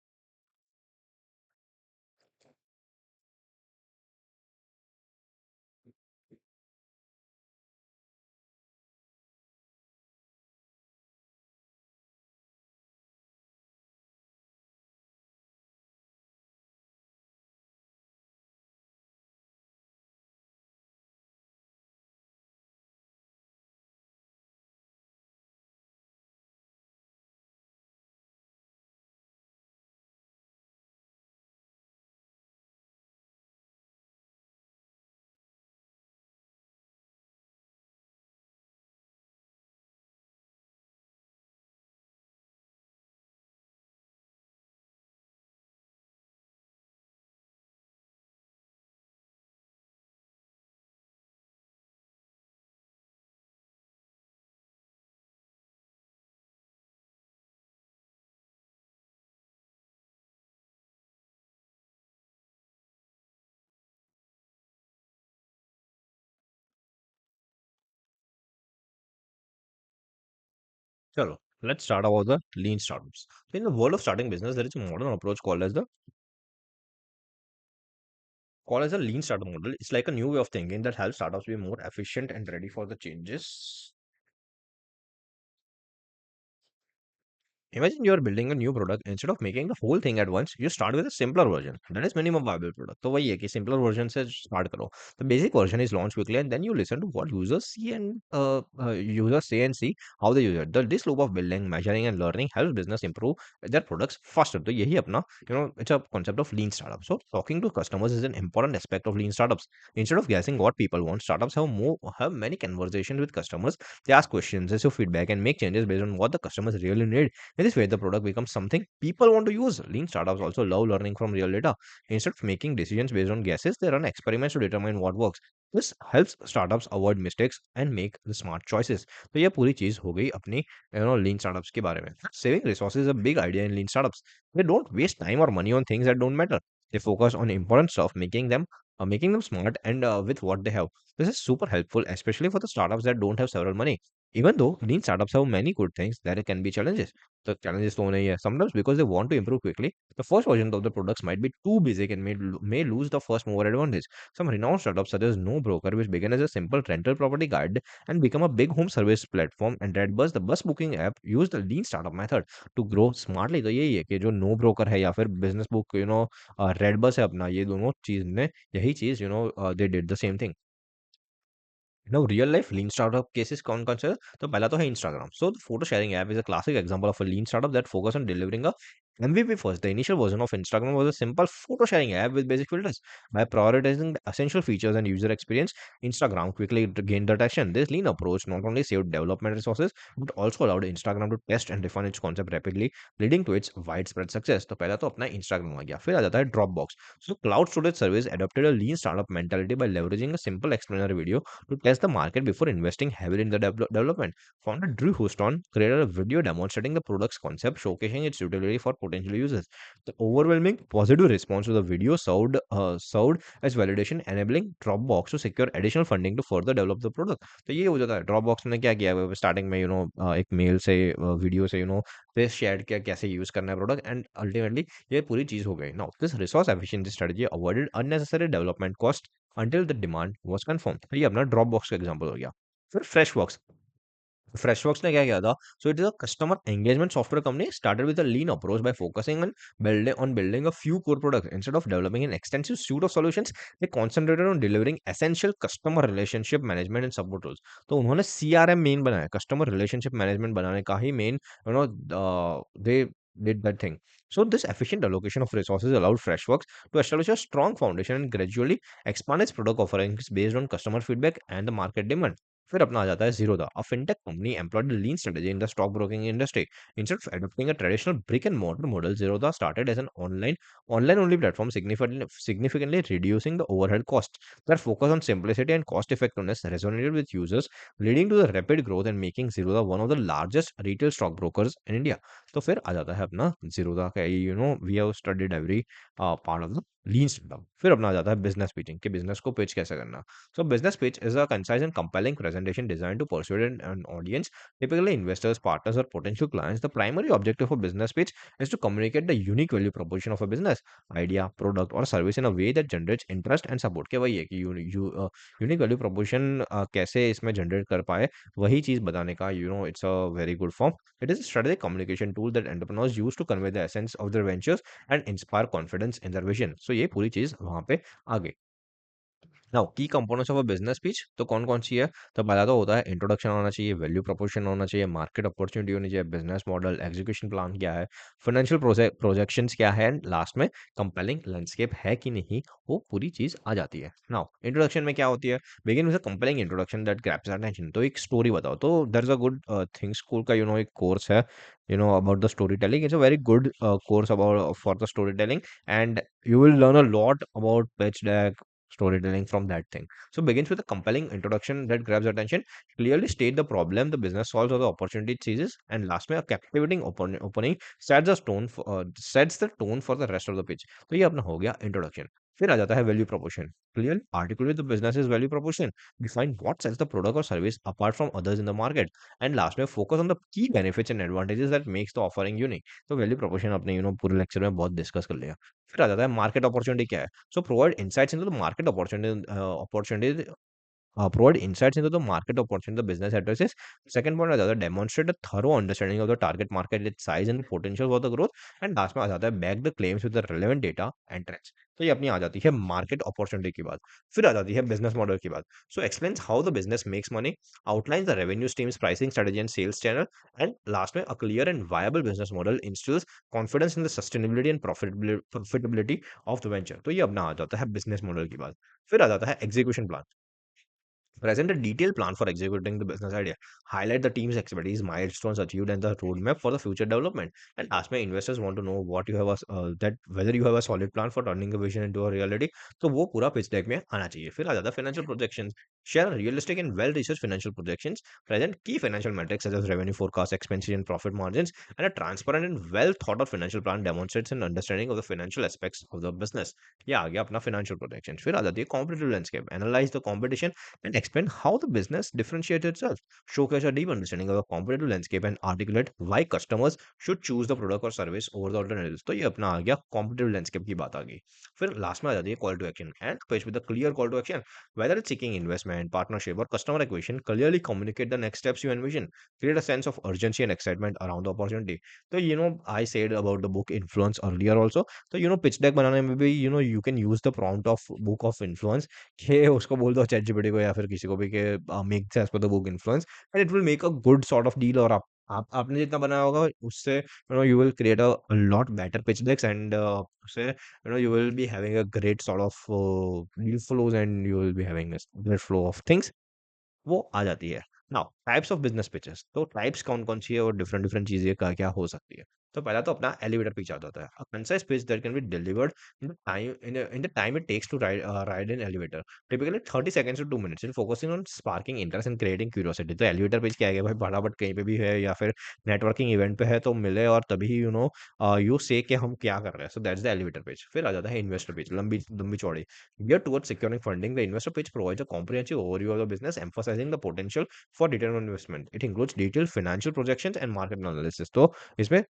चलो, let's start about the lean startups. So in the world of starting business, there is a modern approach called as a lean startup model. It's like a new way of thinking that helps startups be more efficient and ready for the changes. Imagine you're building a new product. Instead of making the whole thing at once, you start with a simpler version. That is minimum viable product. तो वही है कि simpler version से start करो. The basic version is launched quickly, and then you listen to what users say and see how they use it. This loop of building, measuring, and learning helps business improve their products faster. तो यही अपना, it's a concept of lean startup. So talking to customers is an important aspect of lean startups. Instead of guessing what people want, startups have many conversations with customers. They ask questions, receive feedback, and make changes based on what the customers really need. In this way, the product becomes something people want to use. Lean startups also love learning from real data. Instead of making decisions based on guesses, they run experiments to determine what works. This helps startups avoid mistakes and make the smart choices. तो ये पूरी चीज हो गई अपनी lean startups के बारे में. Saving resources is a big idea in lean startups. They don't waste time or money on things that don't matter. They focus on important stuff, making them smart and with what they have. This is super helpful, especially for the startups that don't have several money. Even though lean startups have many good things, there can be challenges. The challenges तो होने ही है. Sometimes because they want to improve quickly, the first version of the products might be too basic and may lose the first mover advantage. Some renowned startups such as No Broker, which began as a simple rental property guide and become a big home service platform, and Redbus, the bus booking app, used the lean startup method to grow smartly. तो यही है कि जो No Broker है या फिर business book Redbus है अपना, ये दोनों चीज ने यही चीज they did the same thing. Now, real life lean startup cases कौन-कौन से हैं? तो पहला तो है Instagram. So, the photo sharing app is a classic example of a lean startup that focus on delivering a MVP first. The initial version of Instagram was a simple photo sharing app with basic filters. By prioritizing the essential features and user experience, Instagram quickly gained the traction. This lean approach not only saved development resources but also allowed Instagram to test and refine its concept rapidly, leading to its widespread success. तो पहला तो अपना Instagram आ गया. फिर आ जाता है Dropbox. So, cloud storage service adopted a lean startup mentality by leveraging a simple explainer video to test the market before investing heavily in the development. Founder Drew Houston created a video demonstrating the product's concept, showcasing its utility for potential users. The overwhelming positive response to the video served as validation, enabling Dropbox to secure additional funding to further develop the product. तो ये हो जाता है. Dropbox ने क्या किया है starting में एक मेल से वीडियो से फिर शेयर किया कैसे यूज करना है प्रोडक्ट एंड अल्टीमेटली ये पूरी चीज हो गई. Now this resource efficiency strategy avoided unnecessary development cost until the demand was confirmed. ये अपना ड्रॉपबॉक्स का एग्जांपल हो गया. फिर फ्रेशवर्क्स ने क्या किया था? So it is a customer engagement software company started with a lean approach by focusing on building a few core products instead of developing an extensive suite of solutions. They concentrated on delivering essential customer relationship management and support tools. तो उन्होंने CRM main बनाया, customer relationship management बनाने का ही main they did that thing. So this efficient allocation of resources allowed Freshworks to establish a strong foundation and gradually expand its product offerings based on customer feedback and the market demand. फिर अपना आ जाता है Zerodha, a fintech company employed a lean strategy in the stockbroking industry. Instead of adopting a traditional brick and mortar model, Zerodha started as an online only platform, significantly reducing the overhead costs. Their focus on simplicity and cost effectiveness resonated with users, leading to the rapid growth and making Zerodha one of the largest retail stockbrokers in India. तो फिर आ जाता है अपना Zerodha का, we have studied every part of the lean startup. फिर अपना आ जाता है बिजनेस पिचिंग, कि बिजनेस को पिच कैसे करना. So business pitch is a concise and compelling presentation designed to persuade an audience, typically investors, partners, or potential clients. The primary objective of business pitch is to communicate the unique value proposition of a business idea, product, or service in a way that generates interest and support. क्या वही है कि unique value proposition कैसे इसमें generate कर पाए, वही चीज बताने का, it's a very good form. It is a strategic communication tool that entrepreneurs use to convey the essence of their ventures and inspire confidence in their vision. So ये पूरी चीज वहां पे आ गई. नाउ की components of a business pitch तो कौन-कौन सी है? तो पहला तो होता है इंट्रोडक्शन होना चाहिए, वैल्यू प्रोपोज़िशन होना चाहिए, मार्केट अपॉर्च्युनिटी होनी चाहिए, बिजनेस मॉडल, एग्जीक्यूशन प्लान क्या है, फाइनेंशियल प्रोजेक्शंस क्या है, एंड लास्ट में कंपेलिंग लैंडस्केप है कि नहीं, वो पूरी चीज़ आ जाती है. नाउ इंट्रोडक्शन में क्या होती है? Begin with a compelling introduction that grabs attention. तो एक स्टोरी बताओ. तो there is a good thing school का एक कोर्स है, about the storytelling. It's a very good course about for the storytelling, and you will learn a lot about pitch deck, storytelling from that thing. So begins with a compelling introduction that grabs attention, clearly state the problem the business solves or the opportunity it seizes, and last में a captivating opening sets the tone for the rest of the pitch. तो ये अपना हो गया introduction. फिर आ जाता है value proposition. Clearly articulate the business's value proposition. Define what sets the product or service apart from others in the market. And last में focus on the key benefits and advantages that makes the offering unique. तो value proposition अपने पूरे lecture में बहुत discuss कर लिया. फिर आ जाता है मार्केट अपॉर्चुनिटी क्या है. So provide insights into the market opportunity the business addresses. Second point आ जाता है demonstrate a thorough understanding of the target market, its size and potential for the growth. And last में आ जाता है back the claims with the relevant data and trends. तो ये अपनी आ जाती है मार्केट अपॉर्चुनिटी की बात. फिर आ जाती है बिजनेस मॉडल की बात. So explains how the business makes money, outlines the revenue streams, pricing strategy and sales channel, and last में a clear and viable business model instills confidence in the sustainability and profitability of the venture. तो ये अपना आ जाता है business model की बात. फिर आ जाता है execution plan. Present a detailed plan for executing the business idea. Highlight the team's expertise, milestones achieved, and the roadmap for the future development. And last, my investors want to know what you have that whether you have a solid plan for turning a vision into a reality. तो वो पूरा pitch deck में आना चाहिए. फिर आ जाता है financial projections. Share realistic and well-researched financial projections. Present key financial metrics such as revenue forecast, expenses, and profit margins. And a transparent and well-thought-out financial plan demonstrates an understanding of the financial aspects of the business. ये आ गया अपना financial projections. फिर आ जाती है competitive landscape. Analyze the competition and explain how the business differentiates itself, showcase a deep understanding of the competitive landscape, and articulate why customers should choose the product or service over the alternatives. तो ये अपना आ गया competitive landscape की बात आ गई. फिर last में आ जाती है call to action, and page with a clear call to action, whether it's seeking investment, partnership, or customer acquisition. Clearly communicate the next steps you envision, create a sense of urgency and excitement around the opportunity. So I said about the book influence earlier also. तो pitch deck बनाने में भी you can use the prompt of book of influence, कि उसको बोल दो chat GPT को या फिर किसी को भी कि make as per the book influence, and it will make a good sort of deal. और आप आपने जितना बनाया होगा उससे you will create a lot better pitch decks, and उससे you will be having a great sort of deal flows, and you will be having a great flow of things. वो आ जाती है. Now types of business pitches. तो types कौन-कौन सी है और डिफरेंट डिफरेंट चीज़ें क्या-क्या हो सकती है. तो पहला तो अपना एलिवेटर पिच आ जाता है. A concise pitch that can be delivered in the time it takes to ride an elevator. Typically 30 seconds to 2 minutes in focusing on sparking interest and creating curiosity. तो एलिवेटर पिच क्या है कि भाई फटाफट कहीं पे भी है या फिर नेटवर्किंग इवेंट पे है तो मिले और तभी यू से कि हम क्या कर रहे हैं. सो दैट्स द एलिवेटर पिच. फिर आ जाता है इन्वेस्टर पिच, लंबी लंबी चौड़ी. Geared towards securing funding, the investor pitch provides a comprehensive overview of the business, emphasizing the potential for return on investment. It includes detailed financial projections and market analysis. तो इसमें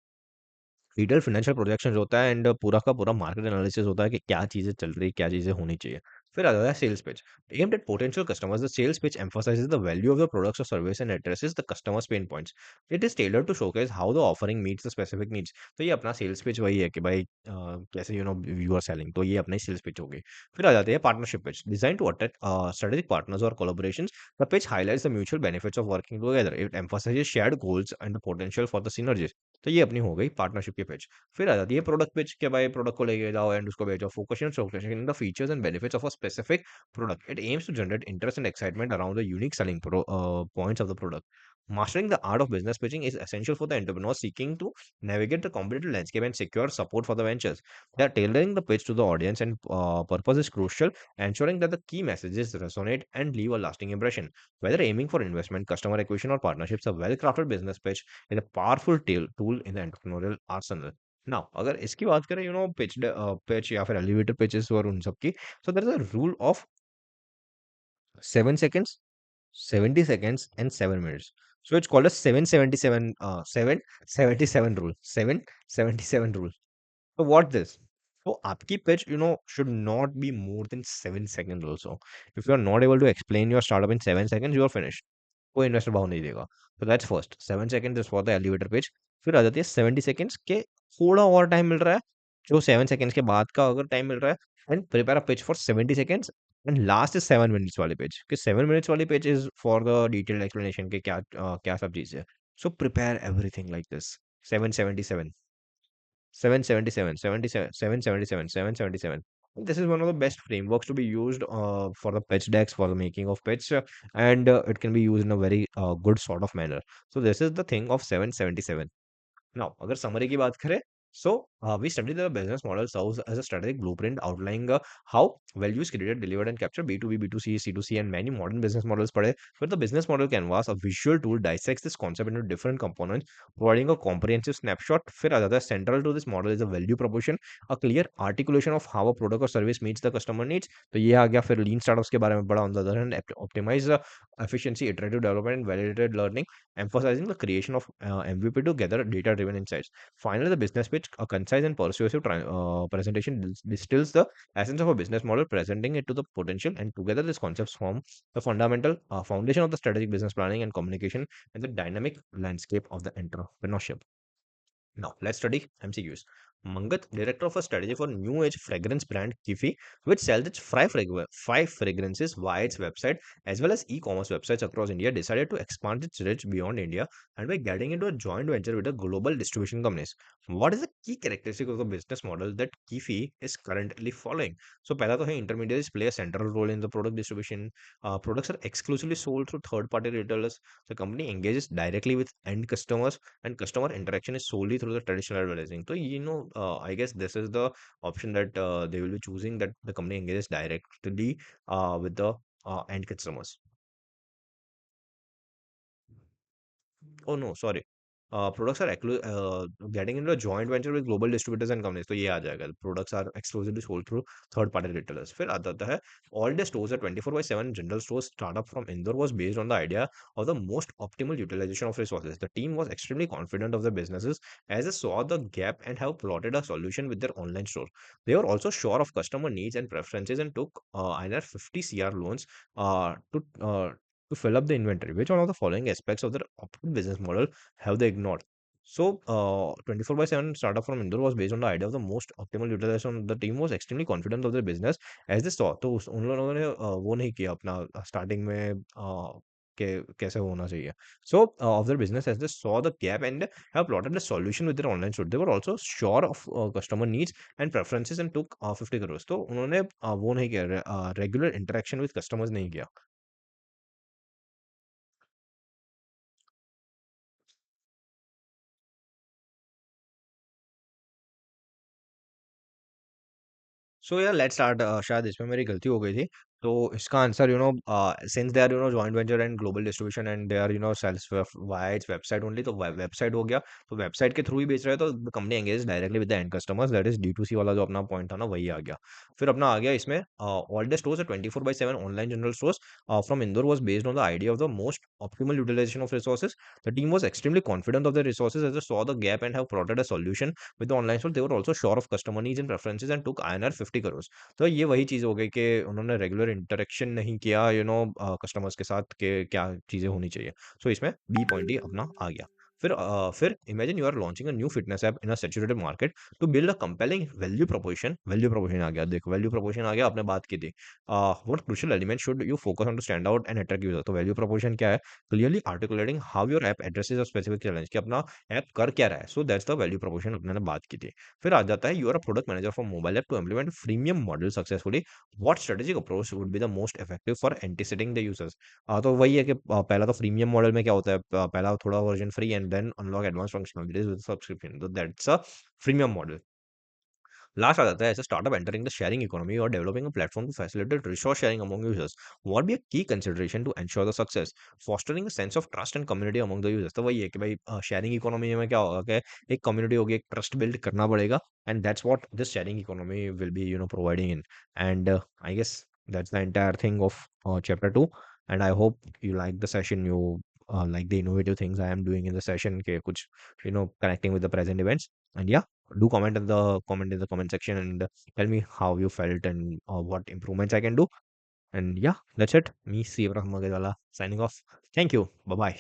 detail financial projections होता है, and पूरा का पूरा market analysis होता है कि क्या चीज़ें चल रही, क्या चीज़ें होनी चाहिए. फिर आ जाता है sales pitch. Aimed at potential customers, the sales pitch emphasizes the value of the products or service and addresses the customer's pain points. It is tailored to showcase how the offering meets the specific needs. तो ये अपना sales pitch वही है कि भाई कैसे you are selling. तो ये अपना सेल्स पिच हो गई. फिर आ जाती है partnership pitch, designed to attract strategic partners or collaborations. The pitch highlights the mutual benefits of working together. It emphasizes shared goals and the potential for the synergies. तो ये अपनी हो गई पार्टनरशिप की पिच। फिर आ जाती है प्रोडक्ट पिच कि भाई प्रोडक्ट को लेके जाओ एंड उसको बेचो। Focusing in the features and benefits of a specific product. It aims to generate interest and excitement around the unique selling points of the product. Mastering the art of business pitching is essential for the entrepreneur seeking to navigate the competitive landscape and secure support for the ventures. That tailoring the pitch to the audience and purpose is crucial, ensuring that the key messages resonate and leave a lasting impression. Whether aiming for investment, customer acquisition, or partnerships, a well-crafted business pitch is a powerful tool in the entrepreneurial arsenal. Now, अगर इसकी बात करें pitch या फिर elevator pitches और उन सब की, so there is a rule of 7 seconds, 70 seconds, and 7 minutes. So it's called a 777 rule. 777 rule. So what this? So आपकी pitch, should not be more than 7 seconds also. If you are not able to explain your startup in 7 seconds, you are finished. कोई investor भाव नहीं देगा। तो that's first 7 second is for the elevator pitch. फिर आ जाती है 70 seconds के थोड़ा और टाइम मिल रहा है, जो 7 सेकंड्स के बाद का अगर टाइम मिल रहा है, and prepare a pitch for 70 seconds. And last is 7 minutes वाली पिच कि 7 मिनट्स वाली pitch is for the detailed explanation के क्या सब चीजें। So prepare everything like this. 777 777, 77, 777, 777. This is one of the best frameworks to be used for the pitch decks, for the making of pitch, and it can be used in a very good sort of manner. So this is the thing of 777. Now, अगर summary की बात करें, so we study the business model serves as a strategic blueprint outlining how value is created, delivered, and captured B2B, B2C, C2C, and many modern business models पढ़े. But the business model canvas, a visual tool, dissects this concept into different components, providing a comprehensive snapshot. फिर आ जाता है central to this model is a value proposition, a clear articulation of how a product or service meets the customer needs. तो ये आ गया फिर lean startups के बारे में पढ़ा on the other hand, optimize efficiency, iterative development, and validated learning, emphasizing the creation of MVP to gather data-driven insights. Finally, the business pitch, a concise and persuasive presentation, distills the essence of a business model, presenting it to the potential, and together these concepts form the fundamental foundation of the strategic business planning and communication and the dynamic landscape of the entrepreneurship. Now, let's study MCQs. Mangat, director of a strategy for new age fragrance brand Kifi, which sells its five fragrances via its website as well as e-commerce websites across India, decided to expand its reach beyond India and by getting into a joint venture with a global distribution companies. What is the key characteristic of the business model that Kifi is currently following? So, पहला तो है intermediaries play a central role in the product distribution. Products are exclusively sold through third-party retailers. The company engages directly with end customers and customer interaction is solely through the traditional advertising. So, I guess this is the option that they will be choosing, that the company engages directly with the end customers. Oh no, sorry. Products are getting into a joint venture with global distributors and companies. तो ये आ जाएगा. Products are exclusively sold through third-party retailers. फिर आता है all day stores are 24/7 general stores. Startup from Indore was based on the idea of the most optimal utilization of resources. The team was extremely confident of their businesses as they saw the gap and have plotted a solution with their online store. They were also sure of customer needs and preferences and took INR 50 CR loans to fill up the inventory. Which one of the following aspects of their optimal business model have they ignored? So, 24/7 startup from Indore was based on the idea of the most optimal utilization. The team was extremely confident of their business as they saw. तो उन लोगों ने वो नहीं किया अपना starting में के कैसे होना चाहिए. So, of their business as they saw the gap and have plotted a solution with their online store. They were also sure of customer needs and preferences and took 50 crores. तो उन्होंने वो नहीं किया, regular interaction with customers नहीं किया. सो यार let's start. शायद इसमें मेरी गलती हो गई थी। तो इसका answer since they are joint venture and global distribution and they are sales via its website only, तो वेबसाइट हो गया। तो वेबसाइट के थ्रू ही बेच रहे हैं, तो the company engage directly with the end customers, that is D2C वाला जो अपना पॉइंट था ना, वही आ गया। फिर अपना आ गया इसमें all day stores 24/7 online general stores from Indore was based on the idea of the most optimal utilization of resources. The team was extremely confident of their resources as they saw the gap and have plotted a solution with the online store. They were also sure of customer needs and preferences and took INR 50 crores. तो ये वही चीज़ हो गई कि उन्होंने regular interaction नहीं किया customers के साथ कि क्या चीज़ें होनी चाहिए। सो इसमें बी पॉइंट ही अपना आ गया। फिर imagine you are launching a new fitness app in a saturated market to build a compelling value proposition आ गया, देख वैल्यू प्रोपोजिशन आ गया, आपने बात की थी। What crucial element should you focus on to stand out and attract user, तो वैल्यू प्रोपोजिशन क्या है? Clearly articulating how your app addresses a specific challenge, कि अपना ऐप कर क्या रहा है, so that's the value proposition अपने ने बात की थी। फिर आ जाता है you are a product manager for mobile app to implement freemium model successfully, what strategic approach would be the most effective for anticipating the users. तो वही है कि पहला तो फ्रीमियम मॉडल में क्या होता है, पहला थोड़ा version free and then unlock advance functionalities with subscription, तो that's a freemium model. Last आ जाता है as a startup entering the sharing economy और developing a platform to facilitate resource sharing among users, what be a key consideration to ensure the success, fostering a sense of trust and community among the users, तो वही है कि भाई sharing economy में क्या होगा कि एक कम्युनिटी होगी, एक ट्रस्ट बिल्ड करना पड़ेगा, and that's what this sharing economy will be providing in. And I guess that's the entire thing of chapter 2, and I hope you like the session, you like the innovative things I am doing in the session ke kuch connecting with the present events. And yeah, do comment in the comment section and tell me how you felt and what improvements I can do. And yeah, that's it, me, Siv Rahman, signing off. Thank you, bye bye.